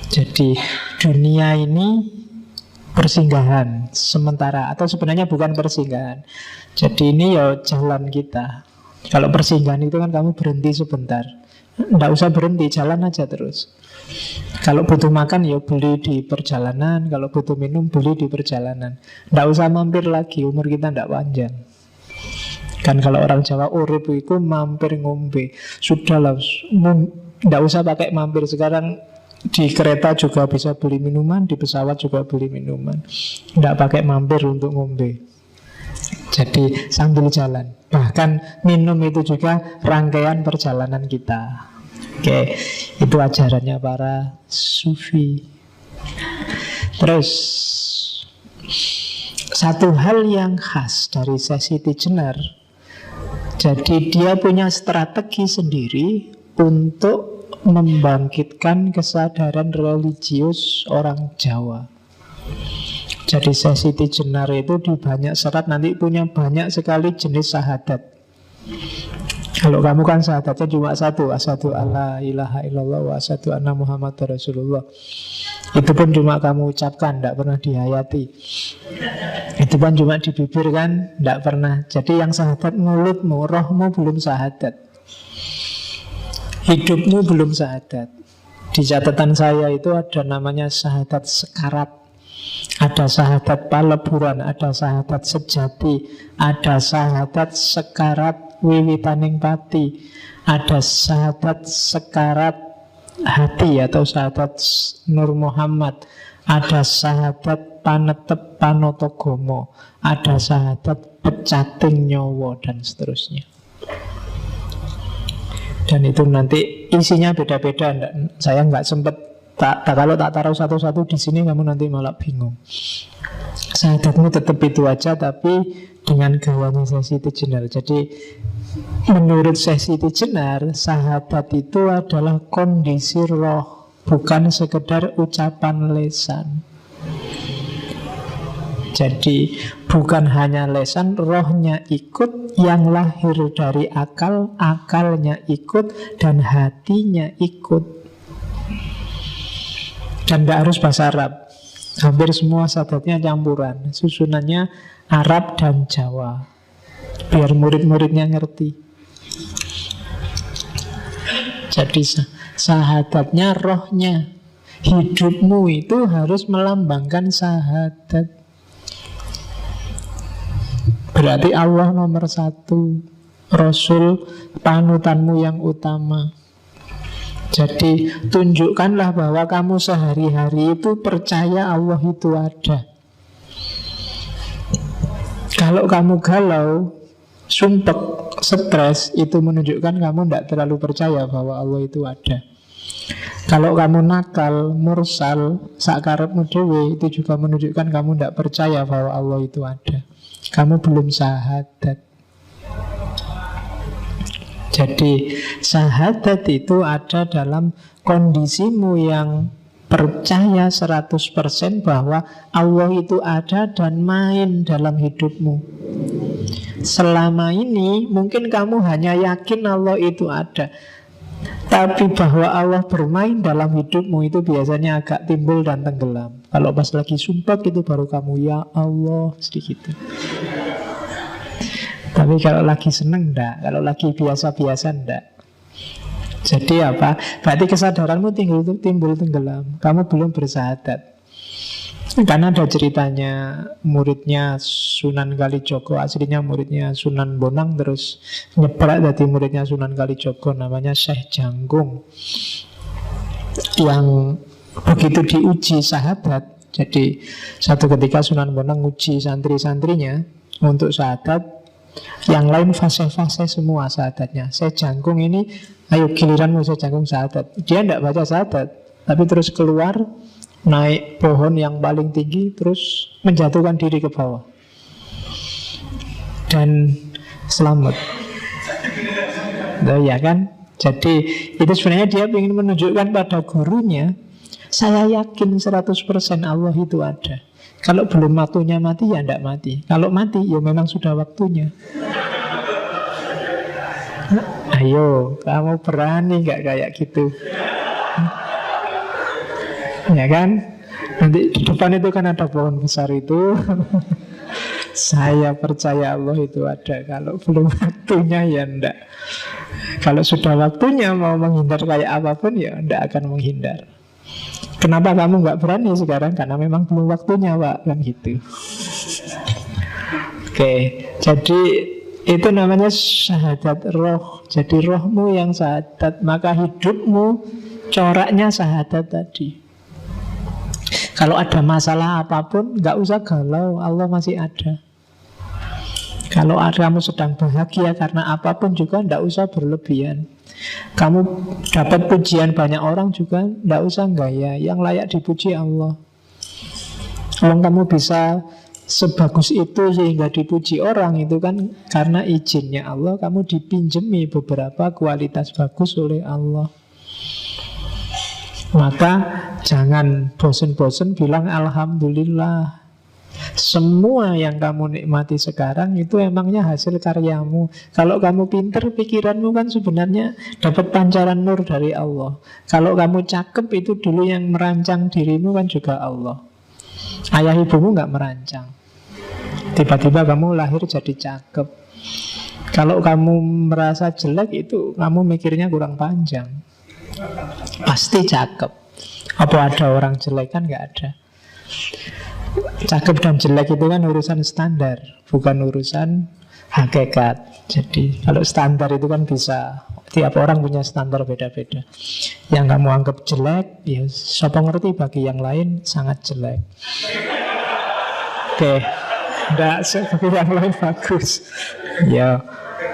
Jadi dunia ini persinggahan sementara, atau sebenarnya bukan persinggahan. Jadi ini ya jalan kita. Kalau persinggahan itu kan kamu berhenti sebentar. Nggak usah berhenti, jalan aja terus. Kalau butuh makan ya beli di perjalanan. Kalau butuh minum beli di perjalanan. Nggak usah mampir lagi, umur kita nggak panjang. Kan kalau orang Jawa urip itu mampir ngombe. Sudahlah, nggak usah pakai mampir. Sekarang di kereta juga bisa beli minuman, di pesawat juga beli minuman. Tidak pakai mampir untuk ngombe. Jadi sambil jalan. Bahkan minum itu juga rangkaian perjalanan kita. Oke, itu ajarannya para sufi. Terus satu hal yang khas dari Siti Jenar, jadi dia punya strategi sendiri untuk membangkitkan kesadaran religius orang Jawa. Jadi Siti Jenar itu di banyak serat nanti punya banyak sekali jenis syahadat. Kalau kamu kan syahadatnya cuma satu, asyhadu alla ilaha illallah wa asyhadu anna muhammadar rasulullah. Itu pun cuma kamu ucapkan, tidak pernah dihayati. Itu pun cuma di bibir kan, tidak pernah. Jadi yang syahadat mulutmu, rohmu belum syahadat. Hidupmu belum syahadat. Di catatan saya itu ada namanya syahadat sekarat, ada syahadat paleburan, ada syahadat sejati, ada syahadat sekarat wiwitaning pati, ada syahadat sekarat hati atau syahadat Nur Muhammad, ada syahadat panetep panotogomo, ada syahadat pecating nyowo, dan seterusnya. Dan itu nanti isinya beda-beda. Saya nggak sempat kalau tak taruh satu-satu di sini kamu nanti malah bingung. Syahadatmu tetap itu aja, tapi dengan gayanya Siti Jenar. Jadi menurut Siti Jenar, syahadat itu adalah kondisi roh, bukan sekedar ucapan lisan. Jadi bukan hanya lisan, rohnya ikut, yang lahir dari akal, akalnya ikut, dan hatinya ikut. Dan tidak harus bahasa Arab. Hampir semua syahadatnya campuran, susunannya Arab dan Jawa, biar murid-muridnya ngerti. Jadi syahadatnya rohnya. Hidupmu itu harus melambangkan syahadat. Berarti Allah nomor satu, Rasul panutanmu yang utama. Jadi tunjukkanlah bahwa kamu sehari-hari itu percaya Allah itu ada. Kalau kamu galau, sumpek, stres, itu menunjukkan kamu tidak terlalu percaya bahwa Allah itu ada. Kalau kamu nakal, mursal, sakarepmu dhewe, itu juga menunjukkan kamu tidak percaya bahwa Allah itu ada. Kamu belum syahadat. Jadi syahadat itu ada dalam kondisimu yang percaya 100% bahwa Allah itu ada dan main dalam hidupmu. Selama ini mungkin kamu hanya yakin Allah itu ada, tapi bahwa Allah bermain dalam hidupmu itu biasanya agak timbul dan tenggelam. Kalau pas lagi sumpah itu baru kamu ya Allah sedikit. Tapi kalau lagi seneng enggak, kalau lagi biasa-biasa enggak. Jadi apa? Berarti kesadaranmu timbul tenggelam. Kamu belum bersyahadat. Karena ada ceritanya muridnya Sunan Kalijogo, aslinya muridnya Sunan Bonang, terus nyebrak dari muridnya Sunan Kalijogo, namanya Syekh Janggung, yang begitu diuji syahadat. Jadi satu ketika Sunan Bonang uji santri-santrinya untuk syahadat, yang lain fase-fase semua syahadatnya. Syekh Janggung ini, ayo giliranmu Syekh Janggung syahadat. Dia tidak baca syahadat, tapi terus keluar, naik pohon yang paling tinggi, terus menjatuhkan diri ke bawah dan selamat. Nah, ya kan? Jadi itu sebenarnya dia ingin menunjukkan pada gurunya, saya yakin 100% Allah itu ada. Kalau belum waktunya mati, ya tidak mati. Kalau mati, ya memang sudah waktunya. Ayo, kamu berani nggak kayak gitu? Ya kan? Nanti di depan itu kan ada pohon besar itu. Saya percaya Allah itu ada. Kalau belum waktunya ya enggak. Kalau sudah waktunya mau menghindar kayak apapun ya enggak akan menghindar. Kenapa kamu nggak berani sekarang? Karena memang belum waktunya, Pak. Kan gitu. Oke, jadi itu namanya syahadat roh. Jadi rohmu yang syahadat, maka hidupmu coraknya syahadat tadi. Kalau ada masalah apapun, nggak usah galau, Allah masih ada. Kalau kamu sedang bahagia karena apapun juga, nggak usah berlebihan. Kamu dapat pujian banyak orang juga, nggak usah gaya. Yang layak dipuji Allah. Kalau kamu bisa sebagus itu sehingga dipuji orang, itu kan karena izinnya Allah. Kamu dipinjemi beberapa kualitas bagus oleh Allah. Maka jangan bosen-bosen bilang alhamdulillah. Semua yang kamu nikmati sekarang itu emangnya hasil karyamu. Kalau kamu pinter, pikiranmu kan sebenarnya dapat pancaran nur dari Allah. Kalau kamu cakep, itu dulu yang merancang dirimu kan juga Allah. Ayah ibumu gak merancang. Tiba-tiba kamu lahir jadi cakep. Kalau kamu merasa jelek, itu kamu mikirnya kurang panjang. Pasti cakep. Apa ada orang jelek? Kan gak ada. Cakep dan jelek itu kan urusan standar, bukan urusan hakikat. Jadi kalau standar itu kan bisa, tiap orang punya standar beda-beda. Yang kamu anggap jelek, ya siapa ngerti bagi yang lain sangat jelek. Oke, enggak seperti yang lain bagus. Ya,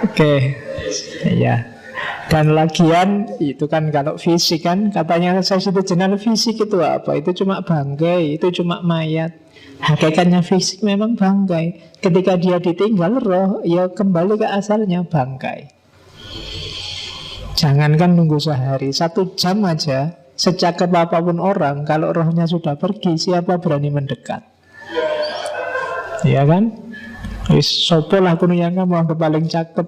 oke, ya. Dan lagian itu kan kalau fisik kan katanya saya itu jenal fisik itu apa? Itu cuma bangkai, itu cuma mayat. Hakikatnya fisik memang bangkai. Ketika dia ditinggal roh, ya kembali ke asalnya bangkai. Jangankan nunggu sehari, 1 jam aja. Secakap apapun orang, kalau rohnya sudah pergi, siapa berani mendekat? Ya kan? Wis sopo lah kuno yang kamu anggap paling cakep.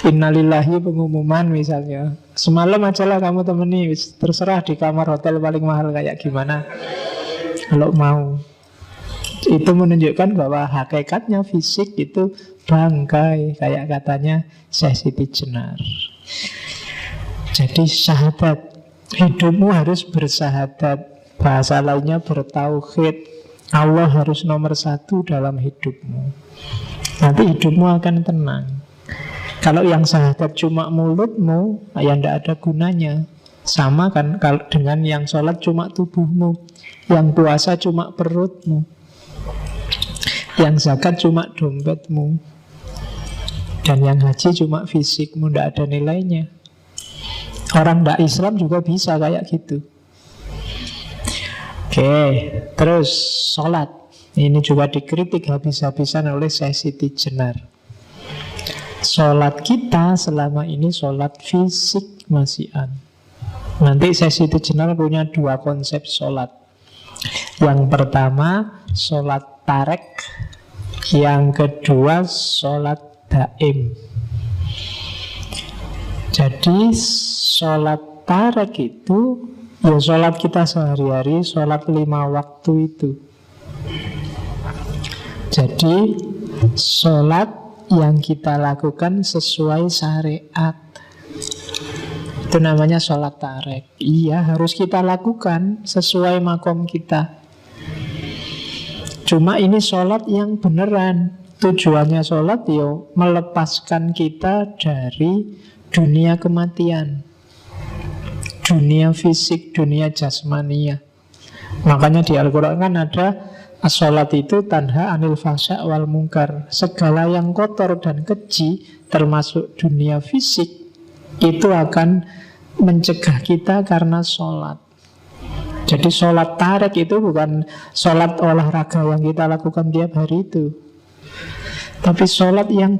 Innalillahi pengumuman misalnya. Semalam aja lah kamu temani, wis terserah di kamar hotel paling mahal kayak gimana. Kalau mau. Itu menunjukkan bahwa hakikatnya fisik itu bangkai, kayak katanya Syekh Siti Jenar. Jadi syahadat, hidupmu harus bersahadat. Bahasa lainnya bertauhid. Allah harus nomor 1 dalam hidupmu. Nanti hidupmu akan tenang. Kalau yang syahadat cuma mulutmu, ya tidak ada gunanya. Sama kan kalau dengan yang sholat cuma tubuhmu, yang puasa cuma perutmu, yang zakat cuma dompetmu, dan yang haji cuma fisikmu, tidak ada nilainya. Orang tidak Islam juga bisa kayak gitu. Oke, terus sholat. Ini juga dikritik habis-habisan oleh Syekh Siti Jenar. Sholat kita selama ini sholat fisik masihan. Nanti Syekh Siti Jenar punya 2 konsep sholat. Yang pertama sholat tarek, yang kedua sholat daim. Jadi sholat tarek itu ya sholat kita sehari-hari, sholat 5 waktu itu. Jadi sholat yang kita lakukan sesuai syariat, itu namanya sholat tarek. Iya, harus kita lakukan sesuai makom kita. Cuma ini sholat yang beneran. Tujuannya sholat ya melepaskan kita dari dunia kematian, dunia fisik, dunia jasmania. Makanya di Al-Quran kan ada as-sholat itu tanha anil fahsya wal mungkar. Segala yang kotor dan keji, termasuk dunia fisik, itu akan mencegah kita karena sholat. Jadi sholat tarek itu bukan sholat olahraga yang kita lakukan tiap hari itu, tapi sholat yang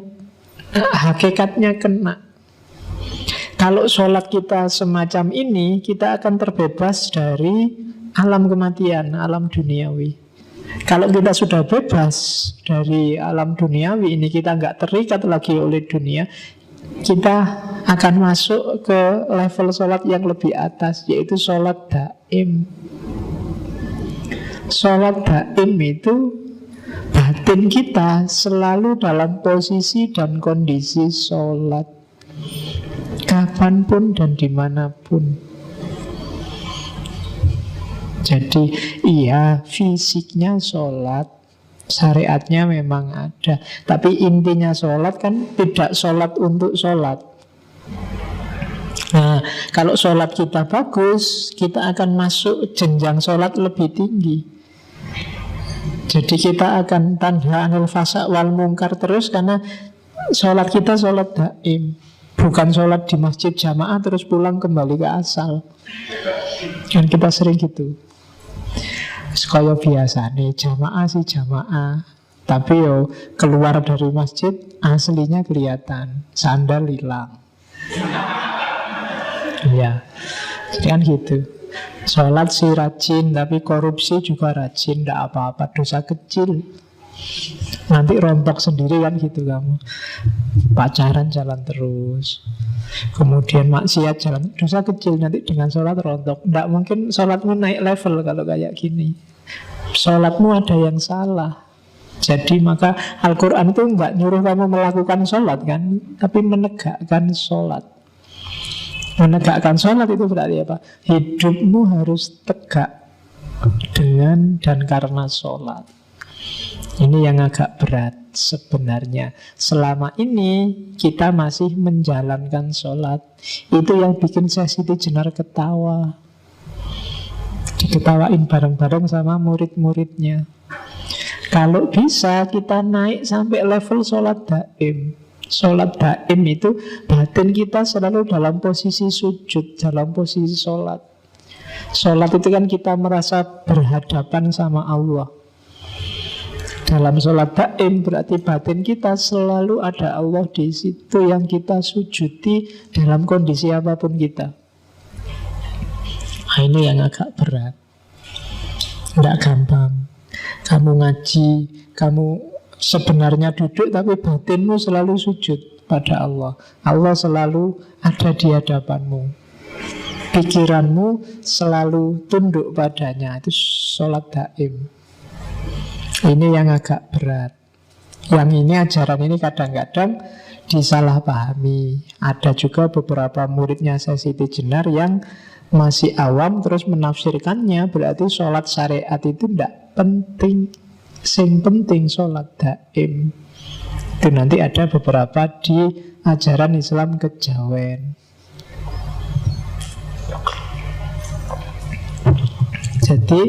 hakikatnya kena. Kalau sholat kita semacam ini, kita akan terbebas dari alam kematian, alam duniawi. Kalau kita sudah bebas dari alam duniawi ini, kita nggak terikat lagi oleh dunia, kita akan masuk ke level sholat yang lebih atas, yaitu sholat daim. Sholat daim itu batin kita selalu dalam posisi dan kondisi sholat, kapanpun dan dimanapun. Jadi iya, fisiknya sholat, syariatnya memang ada, tapi intinya sholat kan tidak sholat untuk sholat. Nah, kalau sholat kita bagus, kita akan masuk jenjang sholat lebih tinggi. Jadi kita akan tanha anil fasa wal mungkar terus, karena sholat kita sholat daim, bukan sholat di masjid jamaah terus pulang kembali ke asal. Dan kita sering gitu. Sekaya biasa nih, jamaah sih jamaah, tapi yo keluar dari masjid aslinya kelihatan, sandal hilang. Iya, jadi kan gitu. Sholat sih rajin, tapi korupsi juga rajin, tidak apa-apa, dosa kecil. Nanti rontok sendiri kan gitu kamu. Pacaran jalan terus, kemudian maksiat jalan, dosa kecil, nanti dengan sholat rontok. Tidak mungkin sholatmu naik level kalau kayak gini. Sholatmu ada yang salah. Jadi maka Al-Quran itu nggak nyuruh kamu melakukan sholat kan, tapi menegakkan sholat. Menegakkan sholat itu berarti apa? Hidupmu harus tegak dengan dan karena sholat. Ini yang agak berat. sebenarnya. Selama ini kita masih menjalankan sholat. Itu yang bikin saya Siti Jenar ketawa. Diketawain bareng-bareng sama murid-muridnya. Kalau bisa kita naik sampai level sholat daim. Sholat daim itu batin kita selalu dalam posisi sujud, dalam posisi sholat. Sholat itu kan kita merasa berhadapan sama Allah. Dalam sholat daim berarti batin kita selalu ada Allah di situ yang kita sujudi dalam kondisi apapun kita. Nah, ini yang agak berat. Tidak gampang. Kamu ngaji, kamu sebenarnya duduk tapi batinmu selalu sujud pada Allah. Allah selalu ada di hadapanmu. Pikiranmu selalu tunduk padanya. Itu sholat daim. Ini yang agak berat. Yang ini ajaran ini kadang-kadang disalahpahami. Ada juga beberapa muridnya saya Siti Jenar yang masih awam terus menafsirkannya berarti sholat syariat itu tidak penting. Sing penting sholat daim. Itu nanti ada beberapa di ajaran Islam kejawen. Jadi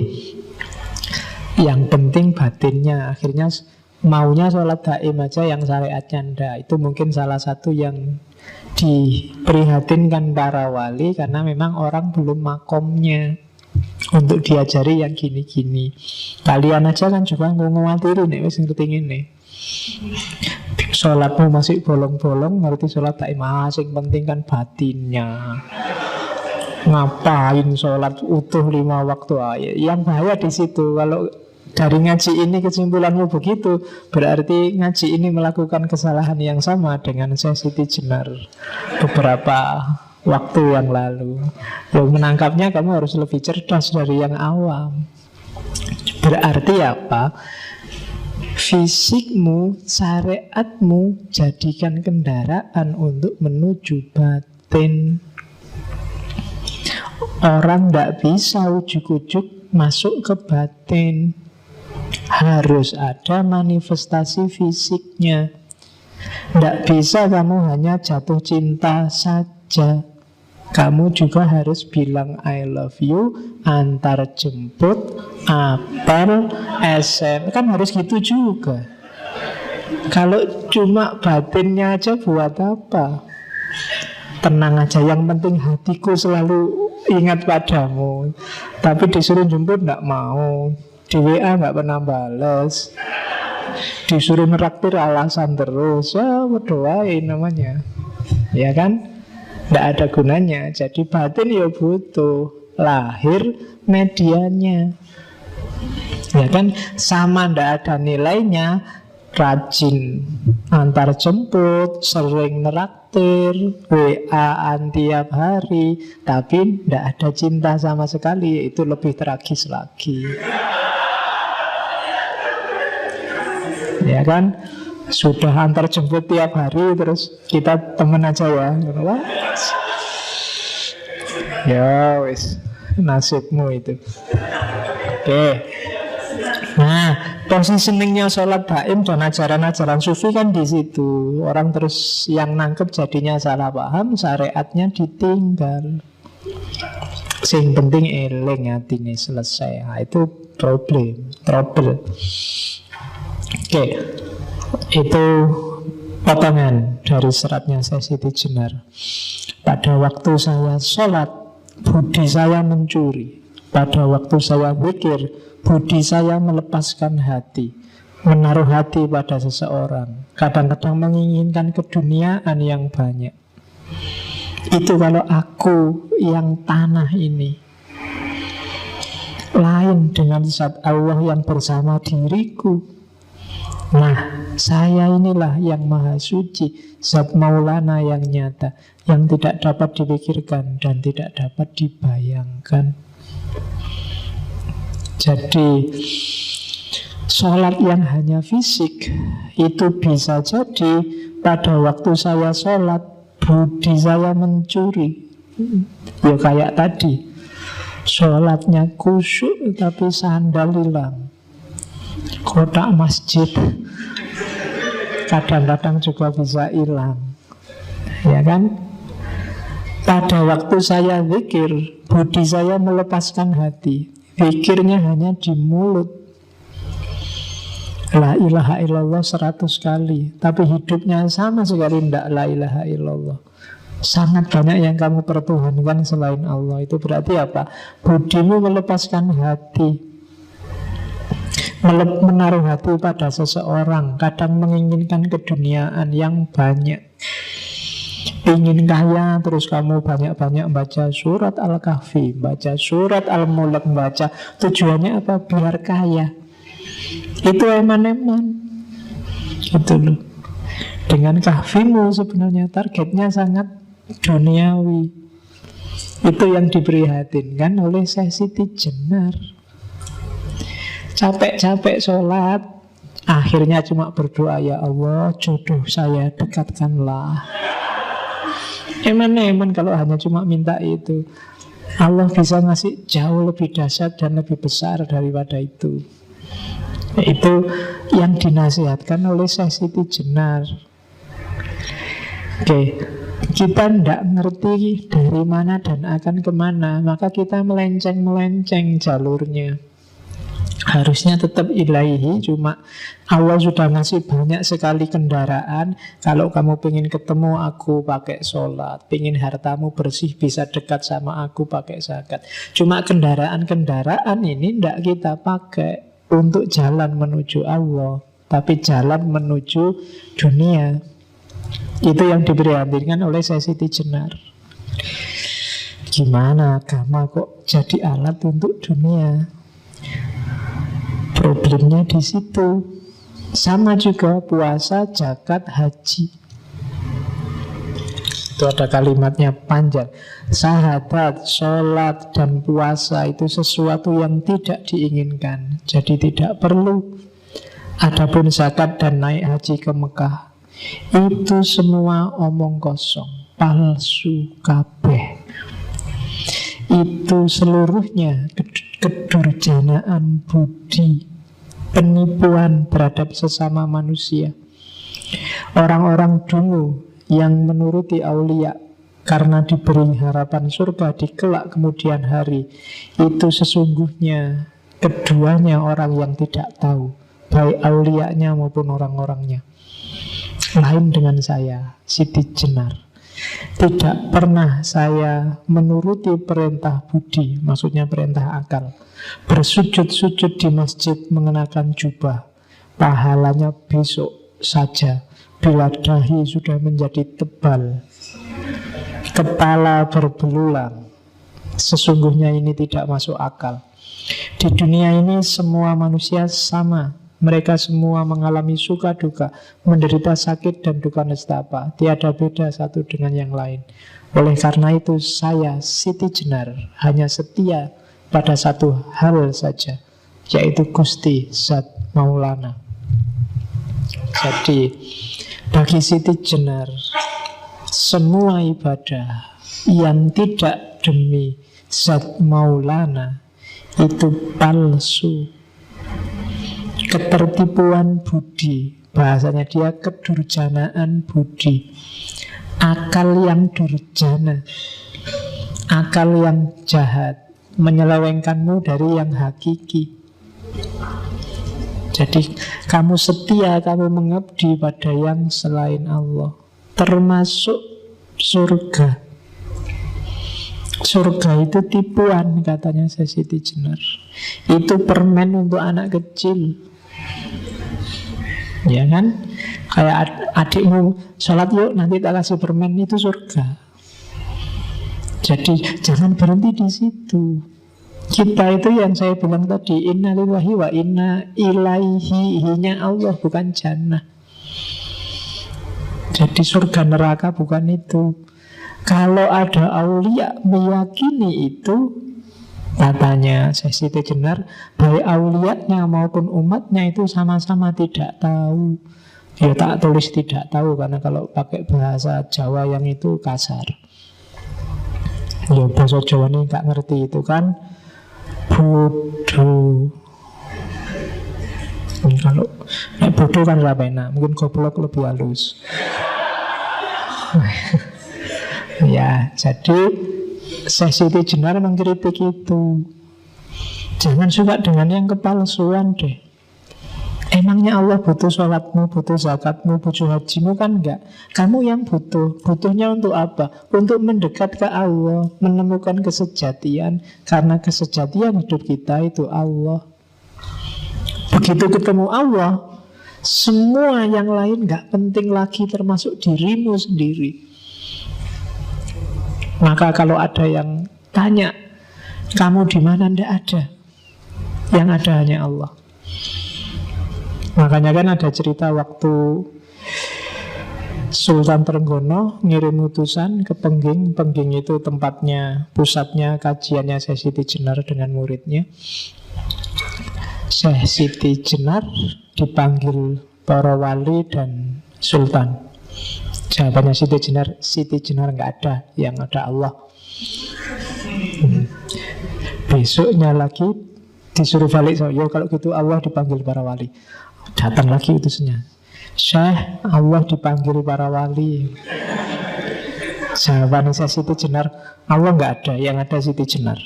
yang penting batinnya. Akhirnya maunya sholat daim aja, yang syariatnya ndak. Itu mungkin salah satu yang diprihatinkan para wali, karena memang orang belum makomnya untuk diajari yang gini-gini. Kalian aja kan juga ngawatiri nih, wis ngerti ngene. Sholatmu masih bolong-bolong, ngerti sholat daim. Sing penting kan batinnya. Ngapain sholat utuh 5 waktu aja? Yang bahaya di situ. Kalau dari ngaji ini kesimpulanmu begitu, berarti ngaji ini melakukan kesalahan yang sama dengan saya Siti Jenar beberapa waktu yang lalu. Yang menangkapnya kamu harus lebih cerdas dari yang awam. Berarti apa? Fisikmu, syariatmu jadikan kendaraan untuk menuju batin. Orang tidak bisa ujuk-ujuk masuk ke batin. Harus ada manifestasi fisiknya. Tidak bisa kamu hanya jatuh cinta saja. Kamu juga harus bilang I love you, antar jemput, apel, SM. Kan harus gitu juga. Kalau cuma batinnya aja buat apa? Tenang aja, yang penting hatiku selalu ingat padamu. Tapi disuruh jemput tidak mau, di WA nggak pernah balas, disuruh neraktir alasan terus. Ya berdoain namanya, ya kan? Tidak ada gunanya. Jadi batin ya butuh lahir medianya, ya kan? Sama tidak ada nilainya rajin antar jemput, sering neraktir, WA-an tiap hari, tapi tidak ada cinta sama sekali. Itu lebih tragis lagi, ya kan? Sudah antar jemput tiap hari, terus kita temen aja ya. Ya wis, nasibmu itu. Oke. Nah, positioningnya sholat daim dan ajaran-ajaran sufi kan di situ. Orang terus yang nangkep jadinya salah paham, syariatnya ditinggal. Sing penting eling hatinya selesai. Nah, itu trouble. Oke. Itu potongan dari seratnya saya Siti Jenar. Pada waktu saya sholat, budi saya mencuri. Pada waktu saya zikir, budi saya melepaskan hati, menaruh hati pada seseorang. Kadang-kadang menginginkan keduniaan yang banyak. Itu kalau aku yang tanah ini. Lain dengan zat Allah yang bersama diriku. Nah, saya inilah yang maha suci, zat Maulana yang nyata, yang tidak dapat dipikirkan dan tidak dapat dibayangkan. Jadi sholat yang hanya fisik itu bisa jadi pada waktu saya sholat budi saya mencuri. Ya kayak tadi, sholatnya khusyuk tapi sandal hilang, kotak masjid kadang-kadang juga bisa hilang. Ya kan? Pada waktu saya zikir, budi saya melepaskan hati. Zikirnya hanya di mulut. La ilaha illallah 100 kali, tapi hidupnya sama sekali tidak la ilaha illallah. Sangat banyak yang kamu pertuhankan selain Allah. Itu berarti apa? Budimu melepaskan hati, menaruh hati pada seseorang. Kadang menginginkan keduniaan yang banyak, ingin kaya, terus kamu banyak-banyak baca surat Al-Kahfi, baca surat Al-Mulk, baca. Tujuannya apa? Biar kaya. Itu eman-eman. Itu loh. Dengan kahfimu sebenarnya targetnya sangat duniawi. Itu yang diprihatinkan oleh Syekh Siti Jenar. Capek-capek sholat, akhirnya cuma berdoa, ya Allah, jodoh saya dekatkanlah. Eman-eman kalau hanya cuma minta itu. Allah bisa ngasih jauh lebih dahsyat dan lebih besar daripada itu. Itu yang dinasihatkan oleh Syekh Siti Jenar. Oke, kita tidak ngerti dari mana dan akan kemana, maka kita melenceng-melenceng jalurnya. Harusnya tetap ilahi, cuma Allah sudah ngasih banyak sekali kendaraan. Kalau kamu pengen ketemu aku, pakai sholat. Pengen hartamu bersih, bisa dekat sama aku, pakai zakat. Cuma kendaraan-kendaraan ini tidak kita pakai untuk jalan menuju Allah, tapi jalan menuju dunia. Itu yang diprihatinkan oleh Syekh Siti Jenar. Gimana agama kok jadi alat untuk dunia? Problemnya di situ. Sama juga puasa, zakat, haji. Itu ada kalimatnya panjang. Sahadat, sholat, dan puasa itu sesuatu yang tidak diinginkan. Jadi tidak perlu. Adapun zakat dan naik haji ke Mekah, itu semua omong kosong, palsu kabeh. Itu seluruhnya kedurjanaan budi, penipuan terhadap sesama manusia. Orang-orang dulu yang menuruti aulia karena diberi harapan surga di kelak kemudian hari, itu sesungguhnya keduanya orang yang tidak tahu, baik aulianya maupun orang-orangnya. Lain dengan saya, Siti Jenar. Tidak pernah saya menuruti perintah budi, maksudnya perintah akal. Bersujud-sujud di masjid mengenakan jubah, pahalanya besok saja. Bila dahi sudah menjadi tebal, kepala berbelulang, sesungguhnya ini tidak masuk akal. Di dunia ini semua manusia sama. Mereka semua mengalami suka duka, menderita sakit dan duka nestapa. Tiada beda satu dengan yang lain. Oleh karena itu saya, Siti Jenar, hanya setia pada satu hal saja, yaitu Gusti Zat Maulana. Jadi bagi Siti Jenar, semua ibadah yang tidak demi Zat Maulana itu palsu. Ketertipuan budi, bahasanya dia kedurjanaan budi. Akal yang durjana, akal yang jahat, menyelewengkanmu dari yang hakiki. Jadi kamu setia, kamu mengabdi pada yang selain Allah, termasuk surga. Surga itu tipuan, katanya Siti Jenar. Itu permen untuk anak kecil. Ya kan? Kayak adikmu sholat yuk, nanti tak kasih permen, itu surga. Jadi jangan berhenti di situ. Kita itu yang saya bilang tadi, inna lillahi wa inna ilaihi, hinya Allah, bukan jannah. Jadi surga neraka bukan itu. Kalau ada aulia meyakini itu, katanya Siti Jenar, baik aulianya maupun umatnya itu sama-sama tidak tahu. Ya tak tulis tidak tahu, karena kalau pakai bahasa Jawa yang itu kasar. Ya bahasa Jawa ini gak ngerti itu kan bodoh. Kalau bodoh kan rapena, mungkin goblok lebih halus. Ya, jadi Syekh Siti Jenar mengkritik itu. Jangan suka dengan yang kepalsuan deh. Emangnya Allah butuh sholatmu, butuh zakatmu, butuh hajimu? Kan enggak. Kamu yang butuh. Butuhnya untuk apa? Untuk mendekat ke Allah, menemukan kesejatian. Karena kesejatian hidup kita itu Allah. Begitu ketemu Allah, semua yang lain enggak penting lagi, termasuk dirimu sendiri. Maka kalau ada yang tanya, kamu di mana? Enggak ada. Yang ada hanya Allah. Makanya kan ada cerita waktu Sultan Trenggono ngirim utusan ke Pengging. Pengging itu tempatnya, pusatnya kajiannya Syekh Siti Jenar dengan muridnya. Syekh Siti Jenar dipanggil para wali dan sultan. Jawabannya Siti Jenar nggak ada, yang ada Allah. Besoknya lagi disuruh balik. Ya kalau gitu Allah dipanggil para wali. Datang lagi utusnya, Syekh, Allah dipanggil para wali. Jawaban Siti Jenar, Allah nggak ada, yang ada Siti Jenar.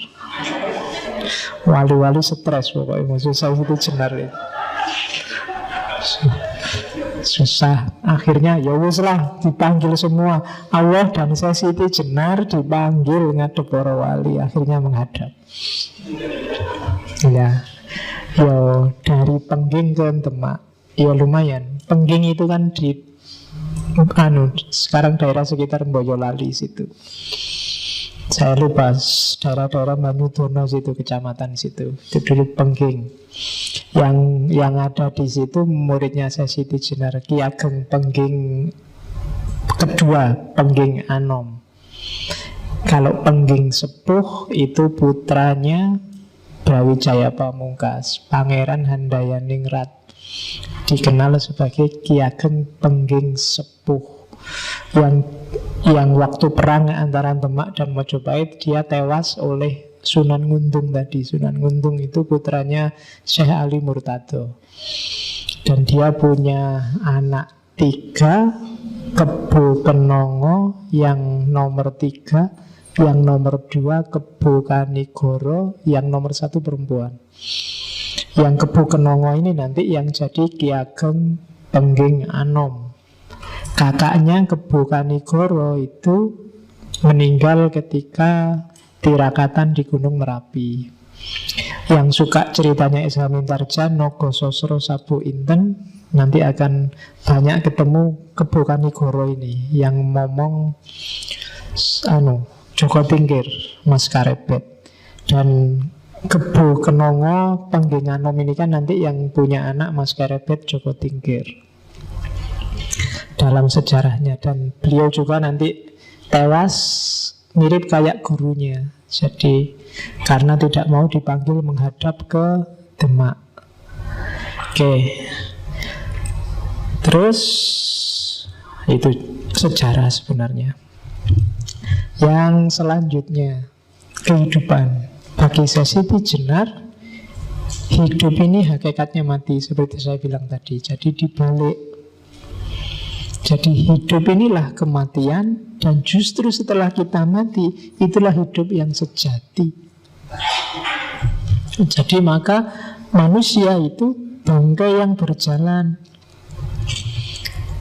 Wali-wali stres pokoknya musuh Siti Jenar itu. Susah. Akhirnya ya wis lah, dipanggil semua. Allah dan Siti Jenar dipanggil ngadep para wali. Akhirnya menghadap. Ya, yo dari Pengging ke Demak, ya lumayan. Pengging itu kan di sekarang daerah sekitar Boyolali situ. Saya lupa daerah-daerah Banyudono situ, kecamatan situ. Itu dulu Pengging. Yang ada di situ muridnya Syekh Siti Jenar, Ki Ageng Pengging kedua, Pengging Anom. Kalau Pengging Sepuh itu putranya Brawijaya Pamungkas, Pangeran Handayaningrat, dikenal sebagai Ki Ageng Pengging Sepuh, yang waktu perang antara Demak dan Mojopahit dia tewas oleh Sunan Nguntung tadi. Sunan Nguntung itu putranya Syekh Ali Murtado, dan dia punya anak 3, Kebo Kenongo yang nomor 3, yang nomor 2 Kebo Kanigoro, yang nomor 1 perempuan. Yang Kebo Kenongo ini nanti yang jadi Ki Ageng Pengging Anom. Kakaknya Kebo Kanigoro itu meninggal ketika tirakatan di Gunung Merapi. Yang suka ceritanya Esa Mintarja, Nogo Sosro Sabu Inten, nanti akan banyak ketemu Kebo Kanigoro ini yang ngomong Joko Tingkir, Mas Karebet. Dan Kebo Kenongo Pengging Anom ini kan nanti yang punya anak Mas Karebet, Joko Tingkir dalam sejarahnya. Dan beliau juga nanti tewas mirip kayak gurunya. Jadi karena tidak mau dipanggil menghadap ke Demak. Oke. Terus itu sejarah sebenarnya. Yang selanjutnya, kehidupan. Bagi Syekh Siti Jenar, hidup ini hakikatnya mati, seperti saya bilang tadi. Jadi dibalik. Jadi hidup inilah kematian, dan justru setelah kita mati, itulah hidup yang sejati. Jadi maka manusia itu bangkai yang berjalan.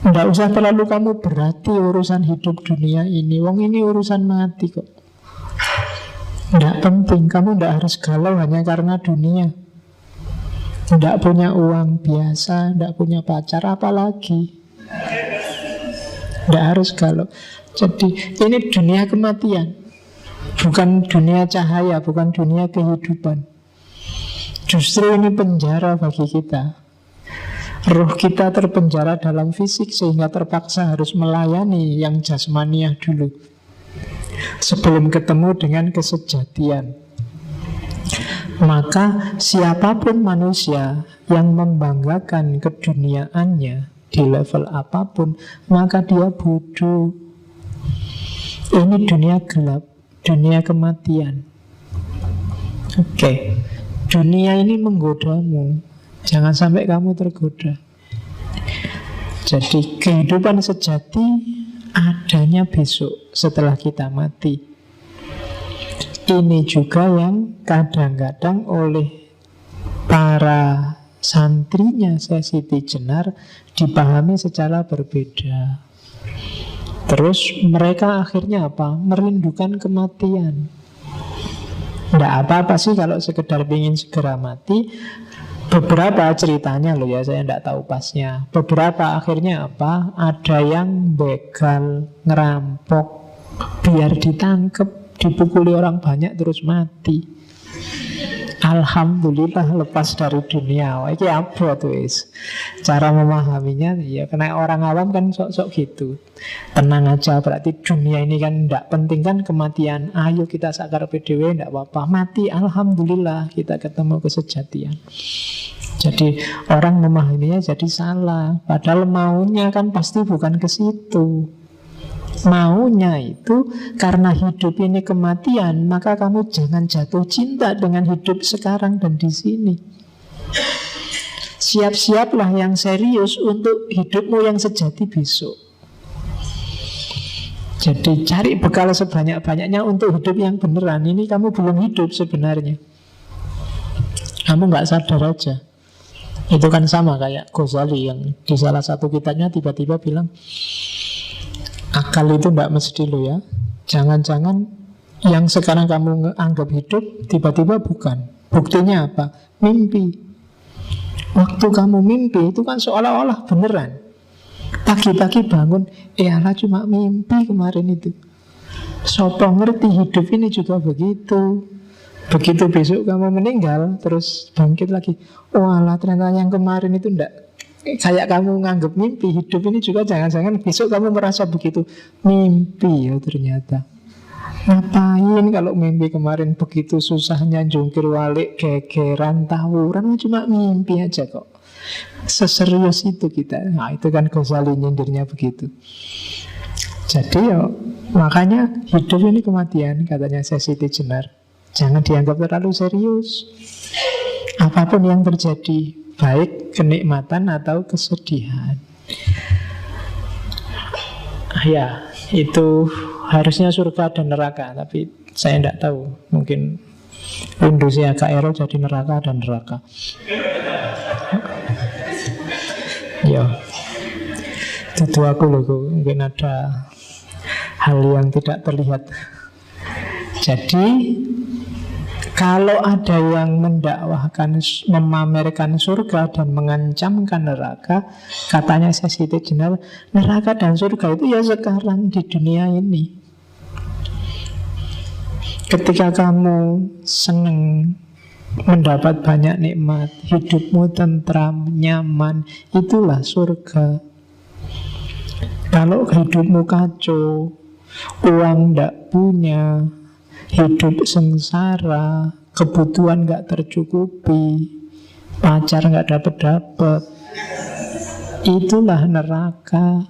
Tidak usah terlalu kamu berarti urusan hidup dunia ini. Wong ini urusan mati kok. Tidak penting. Kamu tidak harus galau hanya karena dunia. Tidak punya uang biasa, tidak punya pacar, apalagi. Tidak harus galau. Jadi ini dunia kematian, bukan dunia cahaya, bukan dunia kehidupan. Justru ini penjara bagi kita. Ruh kita terpenjara dalam fisik, sehingga terpaksa harus melayani yang jasmaniah dulu sebelum ketemu dengan kesejatian. Maka siapapun manusia yang membanggakan keduniaannya di level apapun, maka dia bodoh. Ini dunia gelap, dunia kematian. Oke. Dunia ini menggodamu. Jangan sampai kamu tergoda. Jadi kehidupan sejati adanya besok setelah kita mati. Ini juga yang kadang-kadang oleh para santrinya Siti Jenar dipahami secara berbeda. Terus mereka akhirnya apa? Merindukan kematian. Tidak apa-apa sih kalau sekedar ingin segera mati. Beberapa ceritanya loh ya, saya tidak tahu pasnya. Beberapa akhirnya apa? Ada yang begal, ngerampok, biar ditangkep, dipukuli orang banyak terus mati. Alhamdulillah lepas dari dunia. Wah, ini apa tuh is? Cara memahaminya ya kena orang awam kan sok-sok gitu. Tenang aja, berarti dunia ini kan tidak penting kan kematian. Ayo kita sakar PDW, tidak apa-apa. Mati, alhamdulillah kita ketemu kesejatian. Jadi orang memahaminya jadi salah. Padahal maunya kan pasti bukan ke situ. Maunya itu karena hidup ini kematian, maka kamu jangan jatuh cinta dengan hidup sekarang dan di sini. Siap-siaplah yang serius untuk hidupmu yang sejati besok. Jadi cari bekal sebanyak-banyaknya untuk hidup yang beneran. Ini kamu belum hidup sebenarnya. Kamu gak sadar aja. Itu kan sama kayak Ghazali yang di salah satu kitabnya tiba-tiba bilang, akal itu tidak mesti lo ya. Jangan-jangan yang sekarang kamu anggap hidup tiba-tiba bukan. Buktinya apa? Mimpi. Waktu kamu mimpi itu kan seolah-olah beneran. Pagi-pagi bangun, alah cuma mimpi kemarin itu. Sopo ngerti hidup ini juga begitu. Begitu besok kamu meninggal, terus bangkit lagi. Alah ternyata yang kemarin itu enggak kayak kamu nganggap mimpi. Hidup ini juga jangan-jangan besok kamu merasa begitu. Mimpi ya ternyata. Ngapain kalau mimpi kemarin begitu susahnya jungkir balik, gegeran, tawuran, cuma mimpi aja kok. Seserius itu kita. Nah itu kan Ghazali nyindirnya begitu. Jadi ya makanya hidup ini kematian, katanya Siti Jenar. Jangan dianggap terlalu serius. Apapun yang terjadi, baik kenikmatan atau kesedihan. Ya, itu harusnya surga dan neraka. Tapi saya tidak tahu. Mungkin Windowsnya agak error jadi neraka dan neraka. Ya, itu aku loh. Mungkin ada hal yang tidak terlihat. Jadi kalau ada yang mendakwahkan, memamerkan surga dan mengancamkan neraka, katanya Siti Jenar, neraka dan surga itu ya sekarang di dunia ini. Ketika kamu senang mendapat banyak nikmat, hidupmu tentram, nyaman, itulah surga. Kalau hidupmu kacau, uang tidak punya, hidup sengsara, kebutuhan gak tercukupi, pacar gak dapet-dapet, itulah neraka.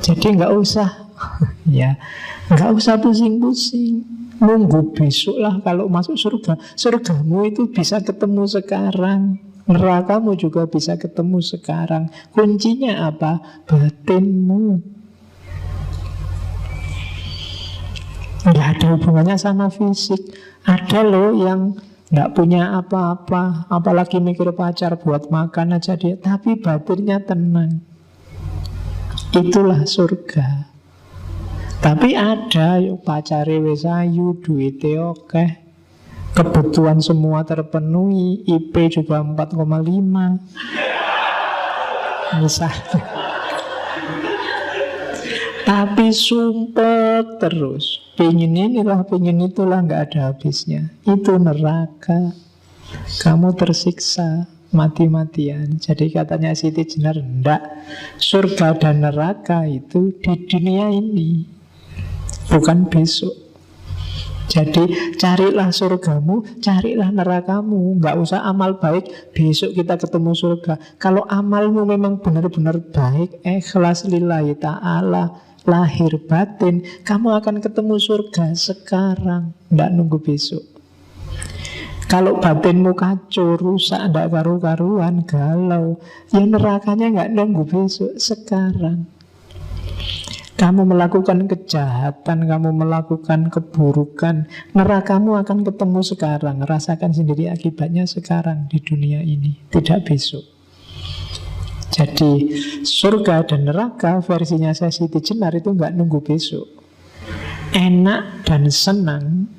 Jadi gak usah ya, gak usah pusing-pusing. Nunggu besok lah kalau masuk surga. Surgamu itu bisa ketemu sekarang, nerakamu juga bisa ketemu sekarang. Kuncinya apa? Batinmu. Nggak ada hubungannya sama fisik. Ada loh yang nggak punya apa-apa, apalagi mikir pacar buat makan aja dia, tapi batinnya tenang. Itulah surga. Tapi ada yuk pacare wis ayu, duite oke, kebutuhan semua terpenuhi, IP juga 4,5 misalnya. Tapi sumpek terus, pengen inilah, pengen itulah, gak ada habisnya. Itu neraka. Kamu tersiksa mati-matian. Jadi katanya Siti Jenar, enggak, surga dan neraka itu di dunia ini, bukan besok. Jadi carilah surgamu, carilah nerakamu. Gak usah amal baik, besok kita ketemu surga. Kalau amalmu memang benar-benar baik, ikhlas lillahi ta'ala, lahir batin, kamu akan ketemu surga sekarang, tidak nunggu besok. Kalau batinmu kacau, rusak, ndak karu-karuan, galau, ya nerakanya nggak nunggu besok, sekarang. Kamu melakukan kejahatan, kamu melakukan keburukan, nerakamu akan ketemu sekarang. Rasakan sendiri akibatnya sekarang di dunia ini, tidak besok. Jadi surga dan neraka versinya Siti Jenar itu nggak nunggu besok. Enak dan senang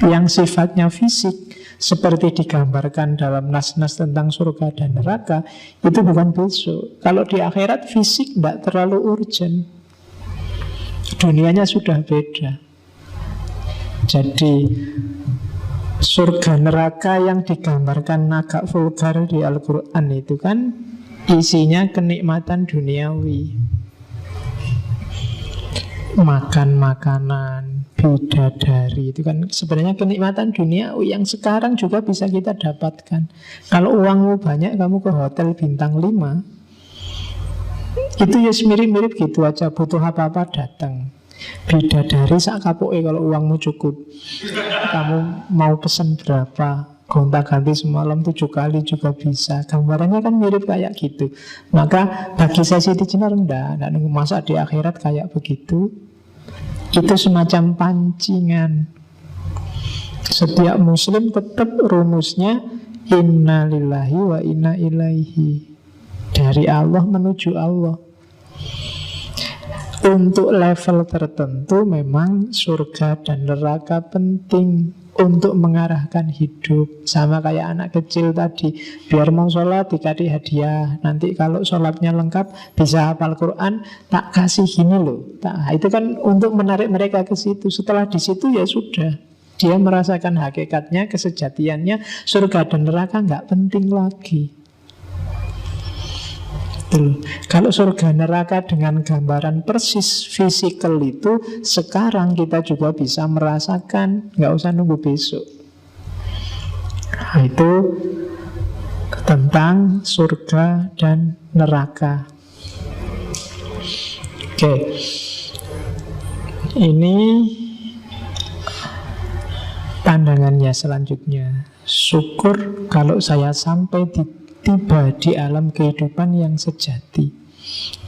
yang sifatnya fisik seperti digambarkan dalam nas-nas tentang surga dan neraka itu bukan besok. Kalau di akhirat fisik tidak terlalu urgent, dunianya sudah beda. Jadi surga neraka yang digambarkan agak vulgar di Al-Quran itu kan isinya kenikmatan duniawi, makan makanan, bidadari, itu kan sebenarnya kenikmatan duniawi yang sekarang juga bisa kita dapatkan. Kalau uangmu banyak, kamu ke hotel bintang 5, itu ya mirip-mirip gitu aja, butuh apa-apa datang. Bidadari sak kapoke kalau uangmu cukup. Kamu mau pesen berapa, gonta-ganti semalam 7 kali juga bisa. Gambarannya kan mirip kayak gitu. Maka bagi saya Siti Jenar enggak nunggu masa di akhirat kayak begitu. Itu semacam pancingan. Setiap muslim tetap rumusnya inna lillahi wa inna ilaihi, dari Allah menuju Allah. Untuk level tertentu memang surga dan neraka penting untuk mengarahkan hidup. Sama kayak anak kecil tadi, biar mau sholat dikasih hadiah. Nanti kalau sholatnya lengkap, bisa hafal Quran, tak kasih gini loh. Itu kan untuk menarik mereka ke situ. Setelah di situ ya sudah, dia merasakan hakikatnya, kesejatiannya. Surga dan neraka nggak penting lagi. Tuh. Kalau surga neraka dengan gambaran persis fisikal itu, sekarang kita juga bisa merasakan, nggak usah nunggu besok. Nah, itu tentang surga dan neraka. Oke, ini pandangannya selanjutnya. Syukur kalau saya sampai tiba di alam kehidupan yang sejati.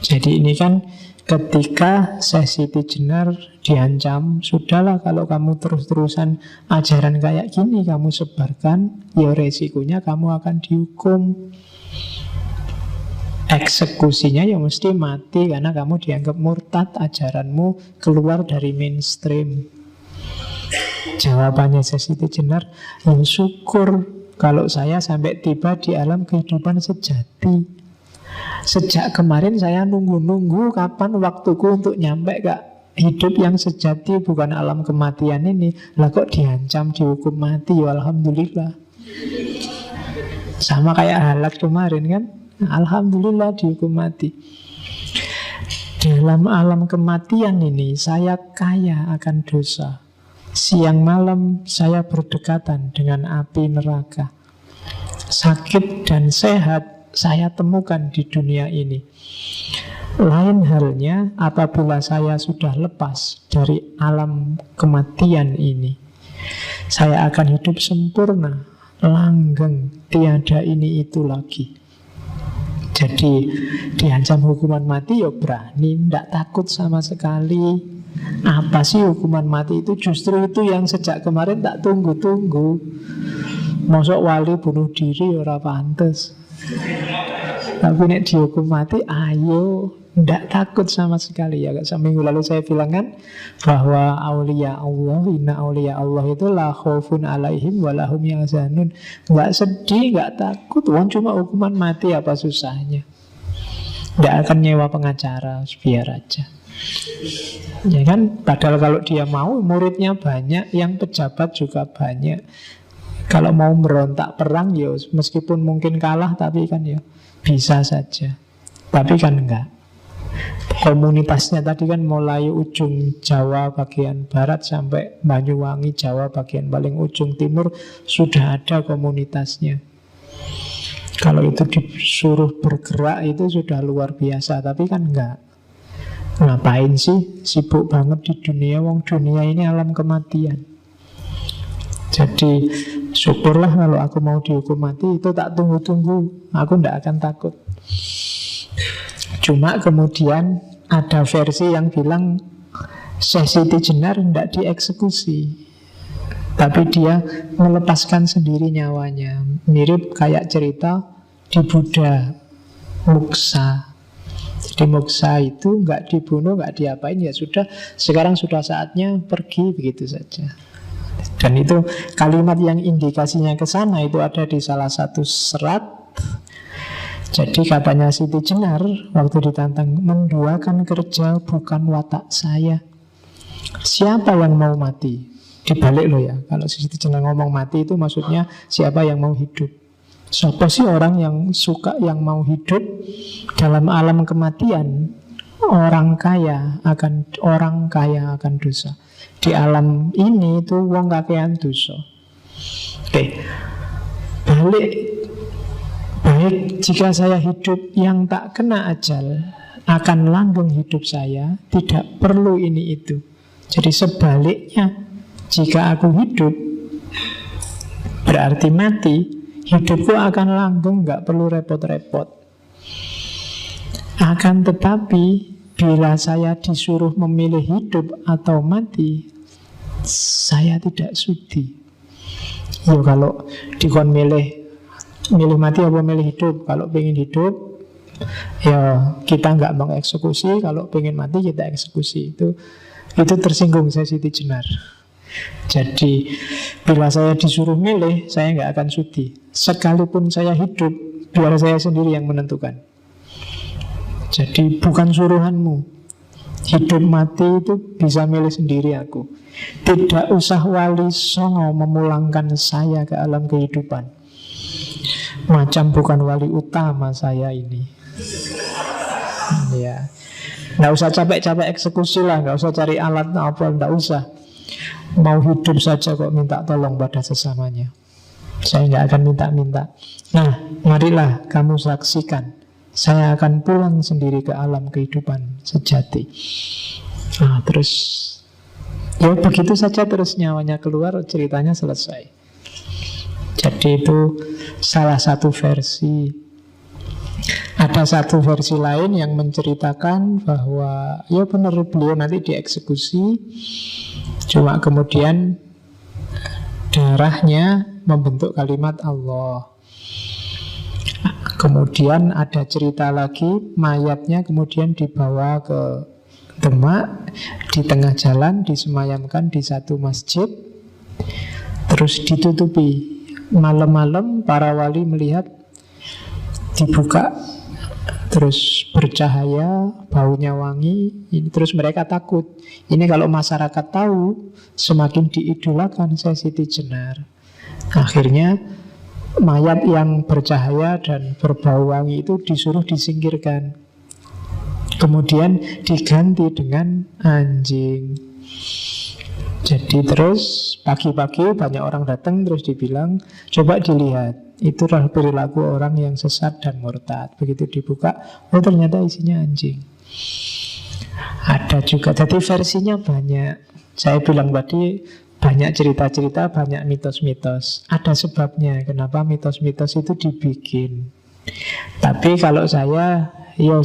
Jadi ini kan ketika Siti Jenar diancam, sudahlah kalau kamu terus-terusan ajaran kayak gini kamu sebarkan, ya resikonya kamu akan dihukum. Eksekusinya ya mesti mati karena kamu dianggap murtad, ajaranmu keluar dari mainstream. Jawabannya Siti Jenar, ya syukur kalau saya sampai tiba di alam kehidupan sejati. Sejak kemarin saya nunggu-nunggu kapan waktuku untuk nyampe ke hidup yang sejati, bukan alam kematian ini. Lah kok diancam dihukum mati, ya alhamdulillah. Sama kayak Halak kemarin kan, alhamdulillah dihukum mati. Dalam alam kematian ini saya kaya akan dosa. Siang malam saya berdekatan dengan api neraka. Sakit dan sehat saya temukan di dunia ini. Lain halnya apabila saya sudah lepas dari alam kematian ini. Saya akan hidup sempurna, langgeng, tiada ini itu lagi. Jadi diancam hukuman mati ya berani, tidak takut sama sekali. Apa sih hukuman mati itu? Justru itu yang sejak kemarin tak tunggu-tunggu. Mosok wali bunuh diri ora pantes. Tapi nek dihukum mati, ayo, ndak takut sama sekali. Ya, seminggu lalu saya bilang kan bahwa aulia Allah, inna aulia Allah itu la khaufun alaihim wa lahum yahzanun. Nggak sedih, nggak takut. Wong cuma hukuman mati, apa susahnya? Nggak akan nyewa pengacara, biar aja. Ya kan, padahal kalau dia mau, muridnya banyak, yang pejabat juga banyak. Kalau mau berontak perang, ya meskipun mungkin kalah, tapi kan ya bisa saja. Tapi kan enggak. Komunitasnya tadi kan mulai ujung Jawa bagian barat sampai Banyuwangi, Jawa bagian paling ujung timur, sudah ada komunitasnya. Kalau itu disuruh bergerak itu sudah luar biasa, tapi kan enggak. Ngapain sih sibuk banget di dunia, wong dunia ini alam kematian. Jadi Syukurlah kalau aku mau dihukum mati, itu tak tunggu-tunggu, aku tidak akan takut. Cuma kemudian ada versi yang bilang Syekh Siti Jenar tidak dieksekusi, tapi dia melepaskan sendiri nyawanya. Mirip kayak cerita di Buddha, muksa. Jadi muksa itu nggak dibunuh, nggak diapain, ya sudah, sekarang sudah saatnya pergi, begitu saja. Dan itu kalimat yang indikasinya ke sana itu ada di salah satu serat. Jadi katanya Siti Jenar waktu ditantang, menduakan kerja bukan watak saya. Siapa yang mau mati? Dibalik loh ya, kalau Siti Jenar ngomong mati itu maksudnya siapa yang mau hidup. Siapa sih orang yang suka, yang mau hidup dalam alam kematian? Orang kaya akan dosa. Di alam ini itu wong kakean dosa. Oke. Baik, jika saya hidup yang tak kena ajal, akan langgeng hidup saya, tidak perlu ini itu. Jadi sebaliknya, jika aku hidup berarti mati, hidupku akan langgeng, gak perlu repot-repot. Akan tetapi bila saya disuruh memilih hidup atau mati, saya tidak sudi. Ya kalau dikon milih mati apa milih hidup. Kalau pengen hidup, ya kita nggak mau eksekusi. Kalau pengen mati kita eksekusi. Itu tersinggung saya Siti Jenar. Jadi bila saya disuruh milih, saya nggak akan sudi. Sekalipun saya hidup, biar saya sendiri yang menentukan. Jadi bukan suruhanmu. Hidup mati itu bisa milih sendiri aku. Tidak usah wali songo memulangkan saya ke alam kehidupan. Macam bukan wali utama saya ini. Ya, nggak usah capek-capek eksekusi lah, nggak usah cari alat apa, nggak usah. Mau hidup saja kok minta tolong pada sesamanya. Saya nggak akan minta-minta. Nah, marilah kamu saksikan. Saya akan pulang sendiri ke alam kehidupan sejati. Nah, terus ya begitu saja, terus nyawanya keluar, ceritanya selesai. Jadi itu salah satu versi. Ada satu versi lain yang menceritakan bahwa ya benar beliau nanti dieksekusi, cuma kemudian darahnya membentuk kalimat Allah. Kemudian ada cerita lagi, mayatnya kemudian dibawa ke Demak, di tengah jalan disemayamkan di satu masjid, terus ditutupi. Malam-malam para wali melihat dibuka, terus bercahaya, baunya wangi. Ini terus mereka takut. Ini kalau masyarakat tahu, semakin diidolakan Syekh Siti Jenar. Akhirnya mayat yang bercahaya dan berbau wangi itu disuruh disingkirkan. Kemudian diganti dengan anjing. Jadi terus pagi-pagi banyak orang datang, terus dibilang, coba dilihat, itulah perilaku orang yang sesat dan murtad. Begitu dibuka, oh ternyata isinya anjing. Ada juga, jadi versinya banyak. Saya bilang tadi, banyak cerita-cerita, banyak mitos-mitos. Ada sebabnya kenapa mitos-mitos itu dibikin. Tapi kalau saya, ya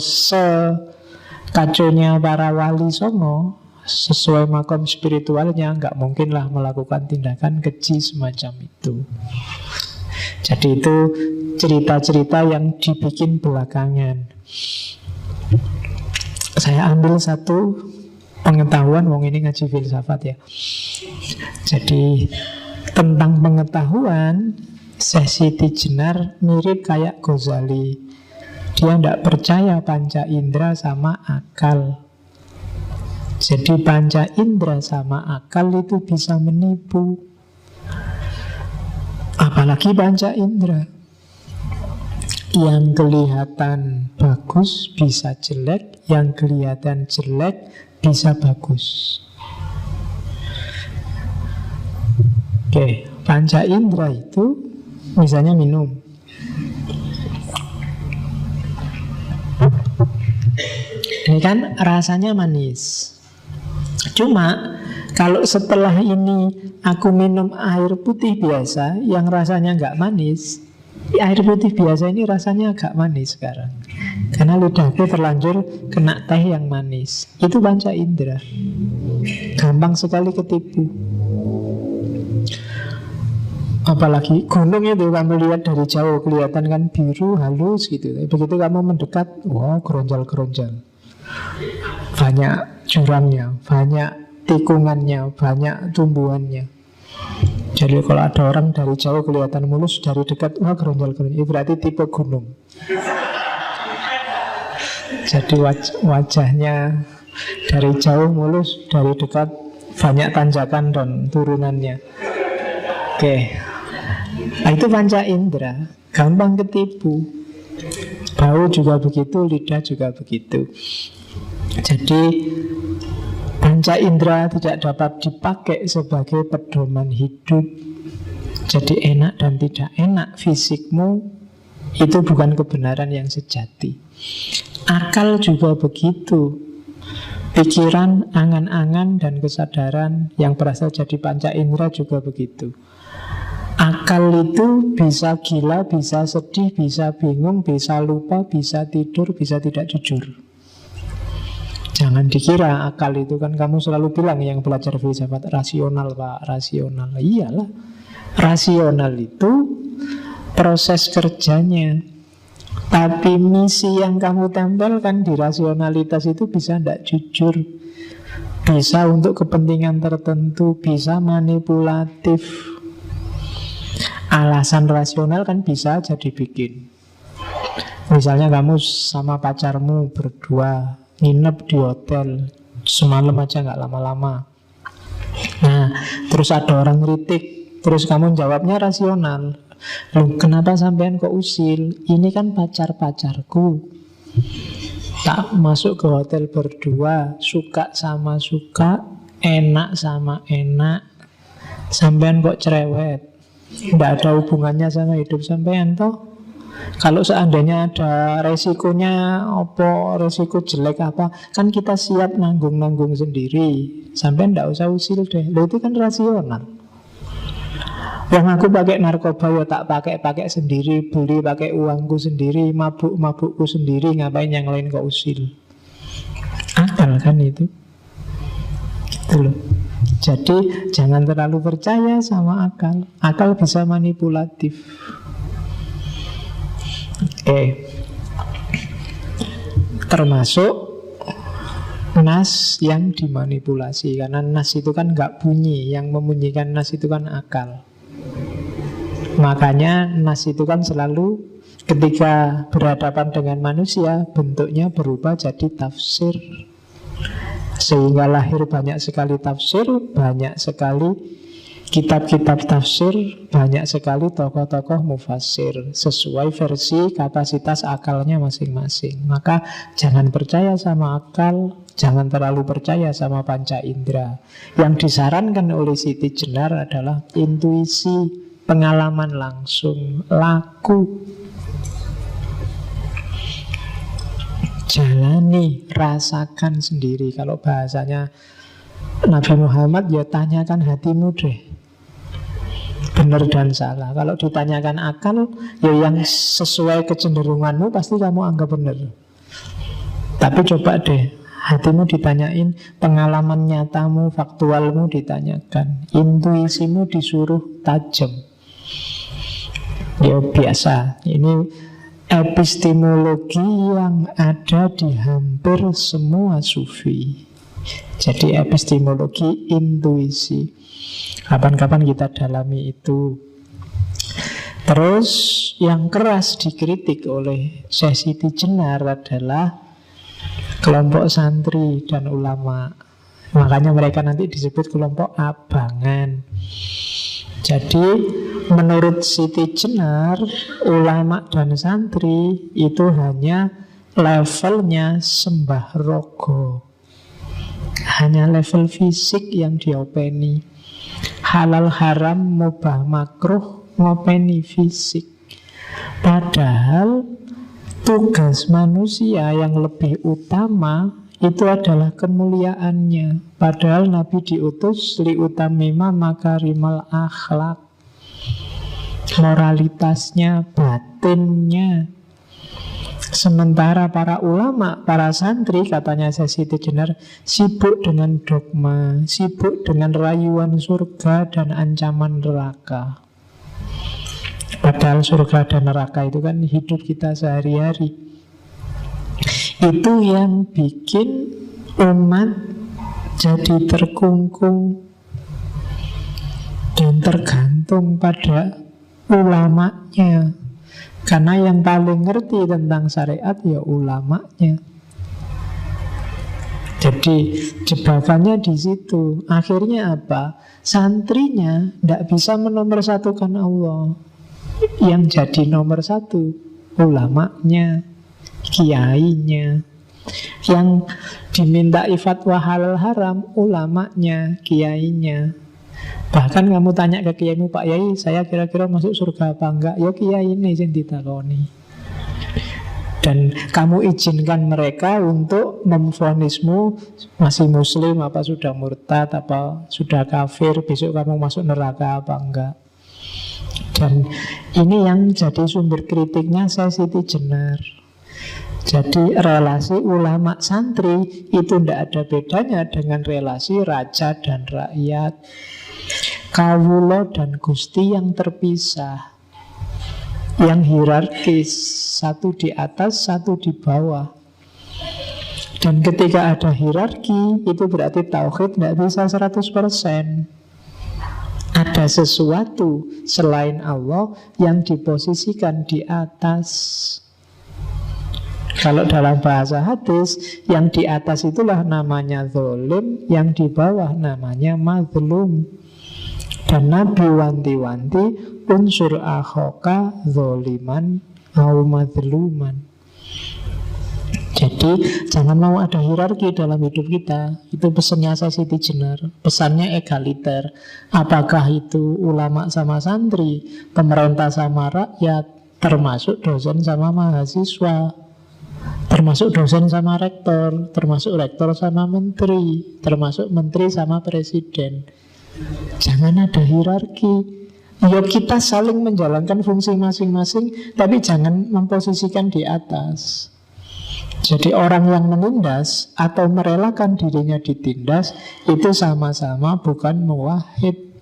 sekacaunya para wali songo, sesuai makom spiritualnya, nggak mungkin lah melakukan tindakan keji semacam itu. Jadi itu cerita-cerita yang dibikin belakangan. Saya ambil satu pengetahuan, wong ini ngaji filsafat ya. Jadi tentang pengetahuan, Syekh Siti Jenar mirip kayak Ghazali. Dia tidak percaya panca indera sama akal. Jadi panca indera sama akal itu bisa menipu. Apalagi panca indera, yang kelihatan bagus bisa jelek, yang kelihatan jelek bisa bagus. Oke, panca indera itu misalnya minum. Ini kan rasanya manis. Cuma Kalau setelah ini aku minum air putih biasa yang rasanya nggak manis, air putih biasa ini rasanya agak manis sekarang. Karena lidahku terlanjur kena teh yang manis. Itu panca indera. Gampang sekali ketipu. Apalagi gunung itu kamu lihat dari jauh kelihatan kan biru halus gitu. Begitu kamu mendekat, wow, geronjal-geronjal. Banyak jurangnya, banyak tikungannya, banyak tumbuhannya. Jadi kalau ada orang dari jauh kelihatan mulus, dari dekat wah geronjal-geronjal, berarti tipe gunung. Jadi wajahnya dari jauh mulus, dari dekat banyak tanjakan dan turunannya. Oke. Nah, itu panca indera, gampang ketipu. Bau juga begitu, lidah juga begitu. Jadi panca indera tidak dapat dipakai sebagai pedoman hidup. Jadi enak dan tidak enak fisikmu itu bukan kebenaran yang sejati. Akal juga begitu. Pikiran, angan-angan, dan kesadaran yang berasal jadi panca indera juga begitu. Akal itu bisa gila, bisa sedih, bisa bingung, bisa lupa, bisa tidur, bisa tidak jujur. Jangan dikira akal itu kan kamu selalu bilang yang belajar filsafat rasional, Pak, rasional. Iyalah, rasional itu proses kerjanya. Tapi misi yang kamu tempelkan di rasionalitas itu bisa tidak jujur. Bisa untuk kepentingan tertentu, bisa manipulatif. Alasan rasional kan bisa jadi bikin. Misalnya kamu sama pacarmu berdua nginep di hotel semalam aja gak lama-lama. Nah, terus ada orang kritik, terus kamu jawabnya rasional. Loh, kenapa sampean kok usil? Ini kan pacar-pacarku. Tak masuk ke hotel berdua, suka sama suka, enak sama enak. Sampean kok cerewet? Tidak ada hubungannya sama hidup sampean toh. Kalau seandainya ada resikonya apa, resiko jelek apa, kan kita siap nanggung-nanggung sendiri. Sampean tidak usah usil deh. Loh, itu kan rasional. Yang aku pakai narkoba ya tak pakai sendiri, beli pakai uangku sendiri, mabukku sendiri, ngapain yang lain kok usil? Akal kan itu. Gitu loh. Jadi jangan terlalu percaya sama akal. Akal bisa manipulatif. Termasuk nas yang dimanipulasi. Karena nas itu kan gak bunyi. Yang membunyikan nas itu kan akal. Makanya nas itu kan selalu ketika berhadapan dengan manusia bentuknya berubah jadi tafsir. Sehingga lahir banyak sekali tafsir, banyak sekali kitab-kitab tafsir, banyak sekali tokoh-tokoh mufassir sesuai versi kapasitas akalnya masing-masing. Maka jangan percaya sama akal, jangan terlalu percaya sama panca indera. Yang disarankan oleh Siti Jenar adalah intuisi, pengalaman langsung, laku. Jalani, rasakan sendiri. Kalau bahasanya Nabi Muhammad, ya tanyakan hatimu deh, benar dan salah. Kalau ditanyakan akal, ya yang sesuai kecenderunganmu pasti kamu anggap benar. Tapi coba deh, hatimu ditanyain, pengalaman nyatamu, faktualmu ditanyakan, intuisimu disuruh tajam. Ya biasa, ini epistemologi yang ada di hampir semua sufi. Jadi epistemologi intuisi. Kapan-kapan kita dalami itu. Terus yang keras dikritik oleh Syekh Siti Jenar adalah kelompok santri dan ulama. Makanya mereka nanti disebut kelompok abangan. Jadi menurut Siti Jenar, ulama dan santri itu hanya levelnya sembah rogo, hanya level fisik yang diopeni. Halal haram, mubah makruh, ngopeni fisik. Padahal tugas manusia yang lebih utama itu adalah kemuliaannya. Padahal Nabi diutus liutamima makarimal akhlak, moralitasnya, batinnya. Sementara para ulama, para santri, katanya Siti Jenar, sibuk dengan dogma, sibuk dengan rayuan surga dan ancaman neraka. Padahal surga dan neraka itu kan hidup kita sehari-hari. Itu yang bikin umat jadi terkungkung dan tergantung pada ulamanya. Karena yang paling ngerti tentang syariat ya ulamanya. Jadi jebakannya di situ. Akhirnya apa? Santrinya tidak bisa menomorsatukan Allah. Yang jadi nomor satu ulamanya, kiainya. Yang diminta fatwa halal haram, ulamanya, kiainya. Bahkan kamu tanya ke kiaimu, Pak Yai, saya kira-kira masuk surga apa enggak? Ya kiai ini yang ditakoni. Dan kamu izinkan mereka untuk memvonismu masih muslim, apa sudah murtad, apa sudah kafir, besok kamu masuk neraka apa enggak. Dan ini yang jadi sumber kritiknya Siti Jenar. Jadi relasi ulama santri itu tidak ada bedanya dengan relasi raja dan rakyat, kawulo dan gusti yang terpisah, yang hierarkis, satu di atas, satu di bawah. Dan ketika ada hierarki, itu berarti tauhid tidak bisa 100%. Ada sesuatu selain Allah yang diposisikan di atas. Kalau dalam bahasa hadis, yang di atas itulah namanya zalim, yang di bawah namanya mazlum. Dan Nabi wanti-wanti, unsur akhoka zoliman au mazluman. Jadi jangan mau ada hierarki dalam hidup kita. Itu pesannya Siti Jenar. Pesannya egaliter. Apakah itu ulama sama santri, pemerintah sama rakyat, termasuk dosen sama mahasiswa, termasuk dosen sama rektor, termasuk rektor sama menteri, termasuk menteri sama presiden. Jangan ada hierarki. Ya kita saling menjalankan fungsi masing-masing, tapi jangan memposisikan di atas. Jadi orang yang menindas atau merelakan dirinya ditindas, itu sama-sama bukan muwahhid.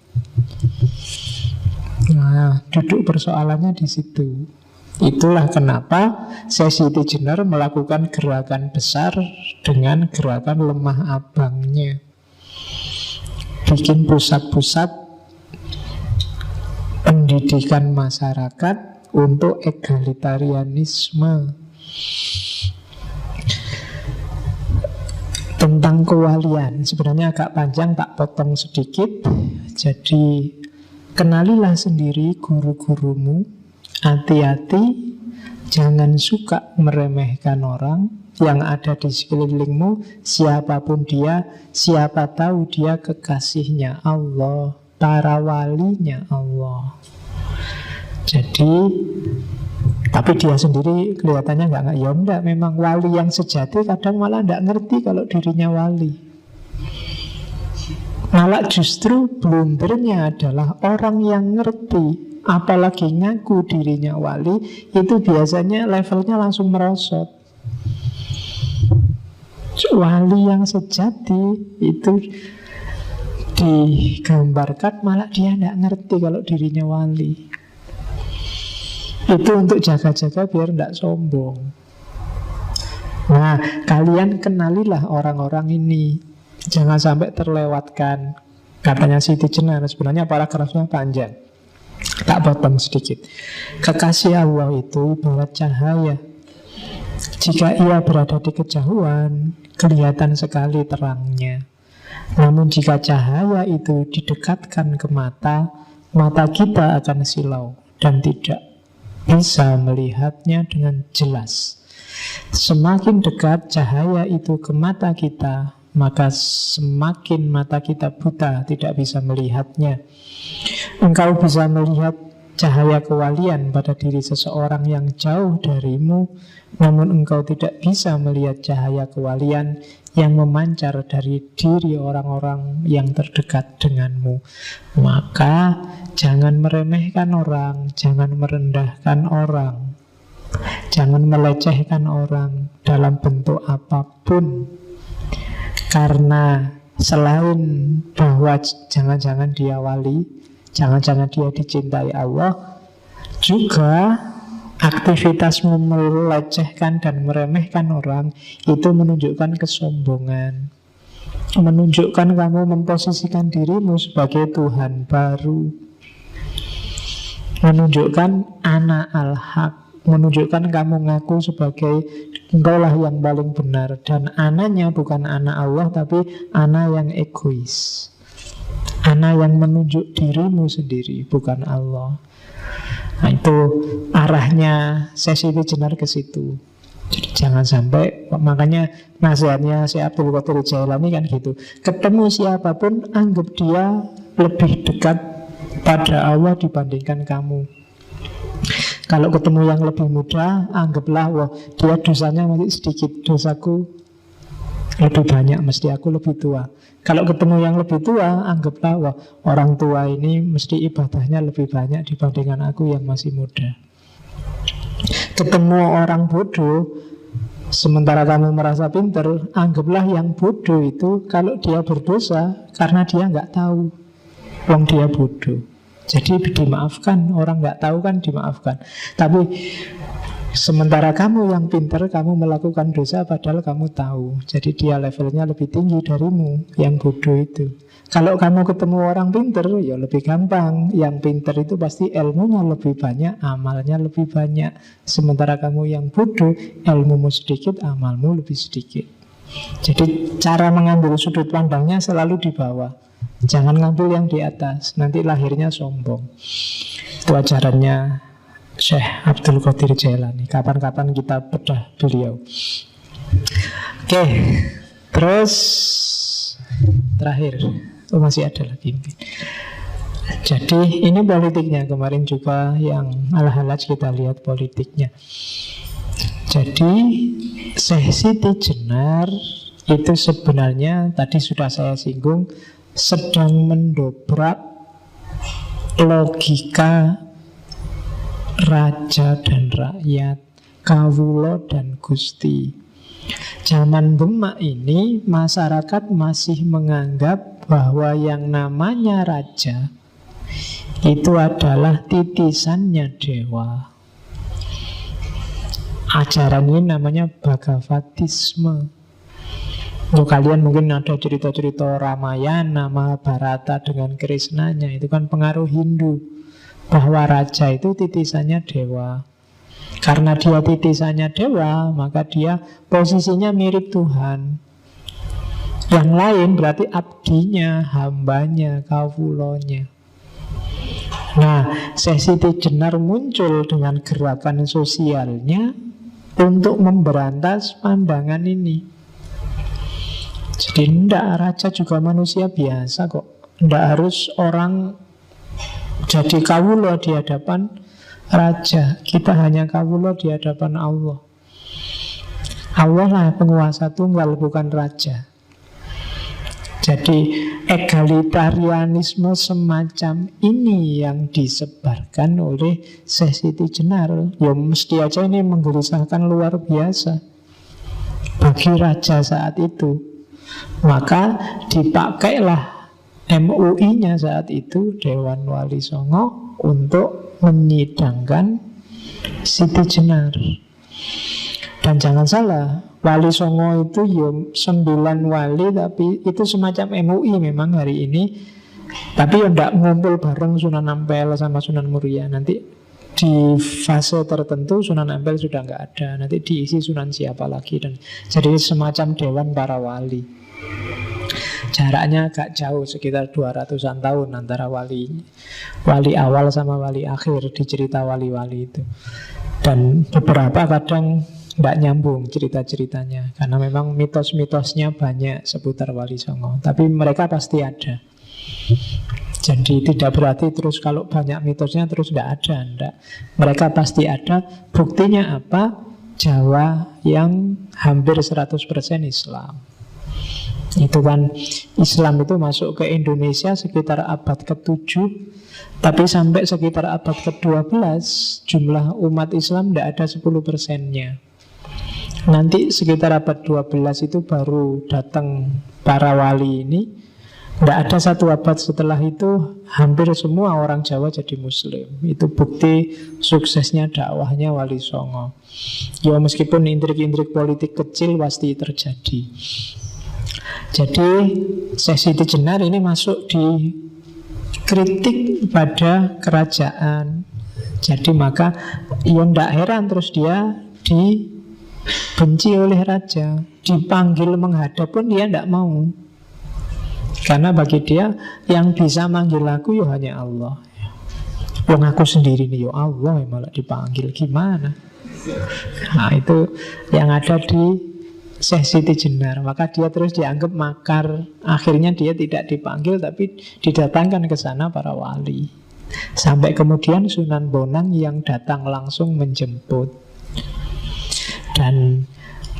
Nah, duduk persoalannya di situ. Itulah kenapa Siti Jenar melakukan gerakan besar dengan gerakan lemah abangnya. Bikin pusat-pusat pendidikan masyarakat untuk egalitarianisme. Tentang kewalian, sebenarnya agak panjang, tak potong sedikit. Jadi kenalilah sendiri guru-gurumu. Hati-hati, jangan suka meremehkan orang yang ada di sekelilingmu. Siapapun dia, siapa tahu dia kekasihnya Allah, para walinya Allah. Jadi tapi dia sendiri kelihatannya nggak, ya enggak, memang wali yang sejati kadang malah nggak ngerti kalau dirinya wali. Malah justru blundernya adalah orang yang ngerti, apalagi ngaku dirinya wali, itu biasanya levelnya langsung merosot. Wali yang sejati itu digambarkan malah dia nggak ngerti kalau dirinya wali. Itu untuk jaga-jaga biar tidak sombong. Nah, kalian kenalilah orang-orang ini. Jangan sampai terlewatkan. Katanya Siti Jenar, sebenarnya paragrafnya panjang, tak potong sedikit. Kekasih Allah itu ibarat cahaya. Jika ia berada di kejauhan, kelihatan sekali terangnya. Namun jika cahaya itu didekatkan ke mata, mata kita akan silau dan tidak bisa melihatnya dengan jelas. Semakin dekat cahaya itu ke mata kita, maka semakin mata kita buta, tidak bisa melihatnya. Engkau bisa melihat cahaya kewalian pada diri seseorang yang jauh darimu, namun engkau tidak bisa melihat cahaya kewalian yang memancar dari diri orang-orang yang terdekat denganmu. Maka jangan meremehkan orang, jangan merendahkan orang, jangan melecehkan orang dalam bentuk apapun. Karena selain bahwa jangan-jangan dia wali, jangan-jangan dia dicintai Allah, juga aktivitasmu melecehkan dan meremehkan orang itu menunjukkan kesombongan, menunjukkan kamu memposisikan dirimu sebagai Tuhan baru, menunjukkan anak al-haq, menunjukkan kamu ngaku sebagai engkaulah yang paling benar. Dan anaknya bukan anak Allah, tapi anak yang egois, anak yang menunjuk dirimu sendiri, bukan Allah. Nah, itu arahnya sesi Jenar ke situ. Jadi jangan sampai, makanya nasihatnya si Abdul Qadir Jailani kan gitu. Ketemu siapapun, anggap dia lebih dekat pada Allah dibandingkan kamu. Kalau ketemu yang lebih muda, anggaplah wah dia dosanya masih sedikit, dosaku lebih banyak, mesti aku lebih tua. Kalau ketemu yang lebih tua, anggaplah wah orang tua ini mesti ibadahnya lebih banyak dibandingkan aku yang masih muda. Ketemu orang bodoh, sementara kamu merasa pintar, anggaplah yang bodoh itu kalau dia berdosa karena dia nggak tahu, wong dia bodoh. Jadi dimaafkan, orang nggak tahu kan dimaafkan. Tapi sementara kamu yang pintar, kamu melakukan dosa padahal kamu tahu. Jadi dia levelnya lebih tinggi darimu, yang bodoh itu. Kalau kamu ketemu orang pintar, ya lebih gampang. Yang pintar itu pasti ilmunya lebih banyak, amalnya lebih banyak. Sementara kamu yang bodoh, ilmumu sedikit, amalmu lebih sedikit. Jadi cara mengambil sudut pandangnya selalu di bawah. Jangan ngambil yang di atas, nanti lahirnya sombong. Itu ajarannya Syekh Abdul Qadir Jailani. Kapan-kapan kita bedah beliau. Oke, terus terakhir, masih ada lagi. Jadi ini politiknya. Kemarin juga yang Al-Halaj kita lihat politiknya. Jadi Syekh Siti Jenar itu sebenarnya tadi sudah saya singgung, sedang mendobrak logika raja dan rakyat, kawulo dan gusti. Zaman Demak ini masyarakat masih menganggap bahwa yang namanya raja itu adalah titisannya dewa. Ajaran ini namanya Bhagavatisme. Untuk kalian mungkin ada cerita-cerita Ramayana, Mahabharata dengan Krishnanya. Itu kan pengaruh Hindu, bahwa raja itu titisannya dewa. Karena dia titisannya dewa, maka dia posisinya mirip Tuhan. Yang lain berarti abdinya, hambanya, kawulonya. Nah, Syekh Siti Jenar muncul dengan gerakan sosialnya untuk memberantas pandangan ini. Jadi tidak, raja juga manusia biasa kok. Tidak harus orang jadi kawulo di hadapan raja. Kita hanya kawulo di hadapan Allah. Allah lah penguasa tunggal, bukan raja. Jadi egalitarianisme semacam ini yang disebarkan oleh Syekh Siti Jenar. Ya mesti aja ini menggelisahkan luar biasa bagi raja saat itu. Maka dipakailah MUI-nya saat itu, Dewan Wali Songo, untuk menyidangkan Siti Jenar. Dan jangan salah, Wali Songo itu ya 9 wali, tapi itu semacam MUI memang hari ini. Tapi ya tidak ngumpul bareng Sunan Ampel sama Sunan Muria. Nanti di fase tertentu Sunan Ampel sudah nggak ada, nanti diisi Sunan siapa lagi. Dan jadi semacam Dewan para wali. Jaraknya agak jauh, sekitar 200-an tahun antara wali awal sama wali akhir di cerita wali-wali itu. Dan beberapa kadang tidak nyambung cerita-ceritanya, karena memang mitos-mitosnya banyak seputar Wali Songo. Tapi mereka pasti ada. Jadi tidak berarti terus kalau banyak mitosnya terus tidak ada, enggak. Mereka pasti ada. Buktinya apa? Jawa yang hampir 100% Islam. Itu kan Islam itu masuk ke Indonesia sekitar abad ke-7, tapi sampai sekitar abad ke-12 jumlah umat Islam tidak ada 10%-nya. Nanti sekitar abad 12 itu baru datang para wali ini. Tidak ada satu abad setelah itu hampir semua orang Jawa jadi Muslim. Itu bukti suksesnya dakwahnya Wali Songo. Ya meskipun intrik-intrik politik kecil pasti terjadi. Jadi Syekh Siti Jenar ini masuk di kritik pada kerajaan. Jadi maka ya tidak heran terus dia dibenci oleh raja. Dipanggil menghadap pun dia tidak mau. Karena bagi dia yang bisa manggil aku ya hanya Allah. Wong aku sendiri nih ya Allah yang malah dipanggil, gimana? Nah itu yang ada di Syekh Siti Jenar. Maka dia terus dianggap makar. Akhirnya dia tidak dipanggil tapi didatangkan ke sana para wali. Sampai kemudian Sunan Bonang yang datang langsung menjemput. Dan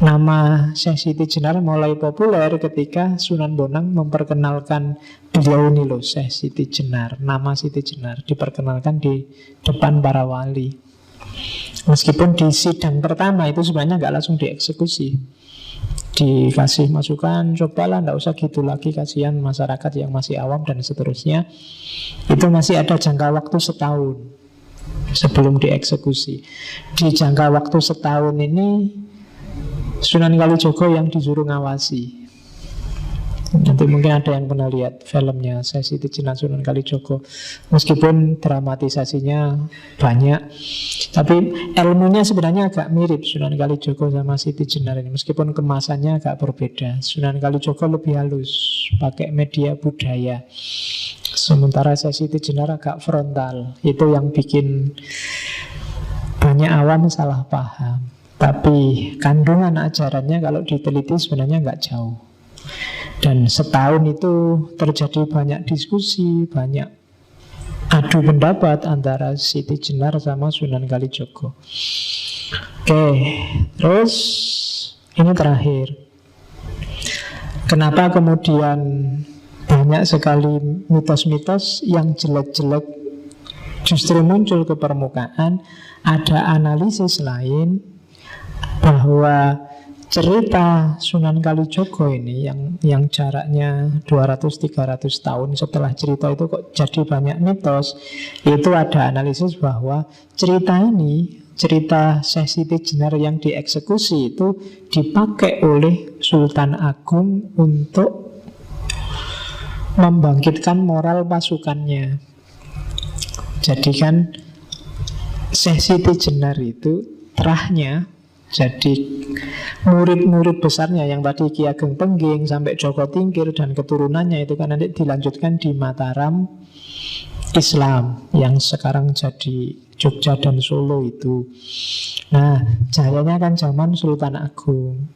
nama Syekh Siti Jenar mulai populer ketika Sunan Bonang memperkenalkan beliau ini loh, Syekh Siti Jenar. Nama Siti Jenar diperkenalkan di depan para wali. Meskipun di sidang pertama itu sebenarnya nggak langsung dieksekusi, dikasih masukan, cobalah nggak usah gitu lagi, kasihan masyarakat yang masih awam dan seterusnya. Itu masih ada jangka waktu setahun sebelum dieksekusi. Di jangka waktu setahun ini Sunan Kalijogo yang disuruh ngawasi. Nanti mungkin ada yang pernah lihat filmnya Syekh Siti Jenar Sunan Kalijogo. Meskipun dramatisasinya banyak, tapi ilmunya sebenarnya agak mirip Sunan Kalijogo sama Siti Jenar ini. Meskipun kemasannya agak berbeda. Sunan Kalijogo lebih halus, pakai media budaya. Sementara Syekh Siti Jenar agak frontal. Itu yang bikin banyak awam salah paham. Tapi kandungan ajarannya kalau diteliti sebenarnya nggak jauh. Dan setahun itu terjadi banyak diskusi, banyak adu pendapat antara Siti Jenar sama Sunan Kalijogo. Oke, terus ini terakhir. Kenapa kemudian banyak sekali mitos-mitos yang jelek-jelek justru muncul ke permukaan? Ada analisis lain bahwa cerita Sunan Kalijogo ini yang jaraknya 200-300 tahun setelah cerita itu kok jadi banyak mitos. Itu ada analisis bahwa cerita ini, cerita Syekh Siti Jenar yang dieksekusi itu dipakai oleh Sultan Agung untuk membangkitkan moral pasukannya. Jadi kan Syekh Siti Jenar itu terahnya, jadi murid-murid besarnya yang tadi Ki Ageng Pengging sampai Joko Tingkir dan keturunannya itu kan nanti dilanjutkan di Mataram Islam yang sekarang jadi Jogja dan Solo itu. Nah, jayanya kan zaman Sultan Agung.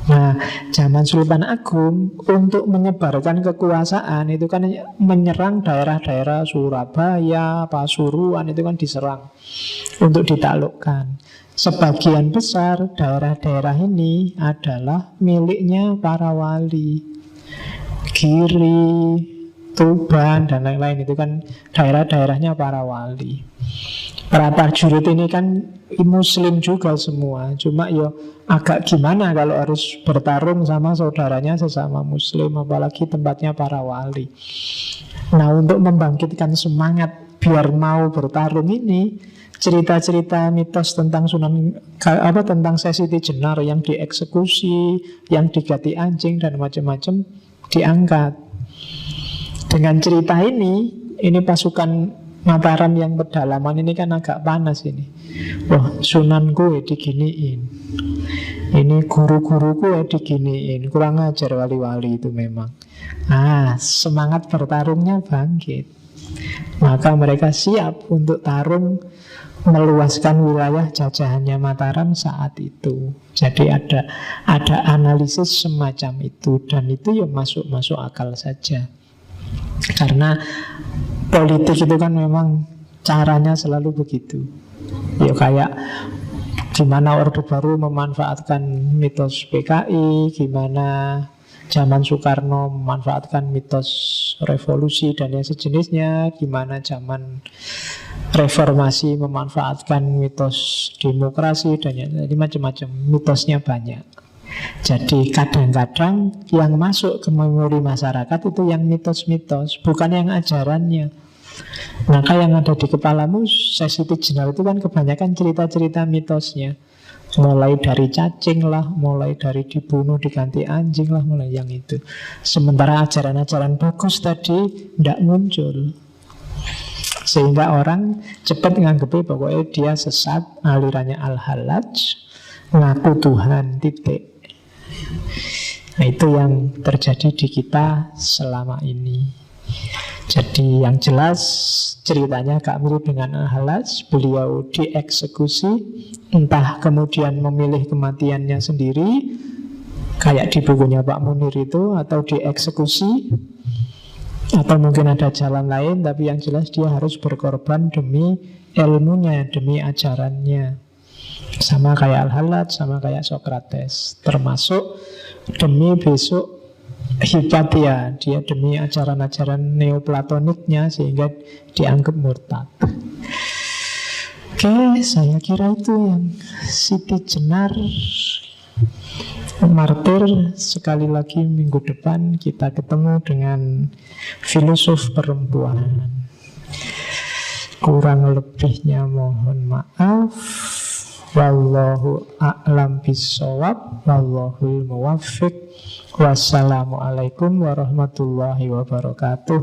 Nah, zaman Sultan Agung untuk menyebarkan kekuasaan itu kan menyerang daerah-daerah Surabaya, Pasuruan itu kan diserang untuk ditaklukkan. Sebagian besar daerah-daerah ini adalah miliknya para wali. Giri, Tuban, dan lain-lain itu kan daerah-daerahnya para wali. Para prajurit ini kan Muslim juga semua. Cuma ya agak gimana kalau harus bertarung sama saudaranya sesama Muslim, apalagi tempatnya para wali. Nah, untuk membangkitkan semangat biar mau bertarung ini, cerita-cerita mitos tentang tentang Syekh Siti Jenar yang dieksekusi, yang diganti anjing dan macam-macam diangkat. Dengan cerita ini pasukan Mataram yang pedalaman ini kan agak panas ini. Wah, sunanku diginiin, ini guru-guruku diginiin. Kurang ajar wali-wali itu memang. Semangat bertarungnya bangkit. Maka mereka siap untuk tarung meluaskan wilayah jajahannya Mataram saat itu. Jadi ada analisis semacam itu. Dan itu ya masuk akal saja. Karena politik itu kan memang caranya selalu begitu. Ya kayak gimana Orde Baru memanfaatkan mitos PKI, gimana zaman Soekarno memanfaatkan mitos revolusi dan yang sejenisnya, gimana zaman reformasi memanfaatkan mitos demokrasi dan jadi macam-macam, mitosnya banyak. Jadi kadang-kadang yang masuk ke memori masyarakat itu yang mitos-mitos, bukan yang ajarannya. Maka yang ada di kepalamu Sesiti Jenar itu kan kebanyakan cerita-cerita mitosnya. Mulai dari cacing lah, mulai dari dibunuh diganti anjing lah, mulai yang itu. Sementara ajaran-ajaran bagus tadi tidak muncul. Sehingga orang cepat menganggap pokoknya dia sesat, alirannya Al-Hallaj, ngaku Tuhan, titik. Nah, itu yang terjadi di kita selama ini. Jadi yang jelas ceritanya agak mirip dengan Al-Hallaj. Beliau dieksekusi, entah kemudian memilih kematiannya sendiri kayak di bukunya Pak Munir itu, atau dieksekusi, atau mungkin ada jalan lain. Tapi yang jelas dia harus berkorban demi ilmunya, demi ajarannya. Sama kayak Al-Hallaj, sama kayak Sokrates. Termasuk demi besok Hipatia, dia demi ajaran-ajaran neoplatoniknya sehingga dianggap murtad. Oke, saya kira itu yang Siti Jenar martir. Sekali lagi minggu depan kita ketemu dengan filosof perempuan. Kurang lebihnya mohon maaf. Wallahu a'lam bishawab, wallahul muwaffiq. Wassalamualaikum warahmatullahi wabarakatuh.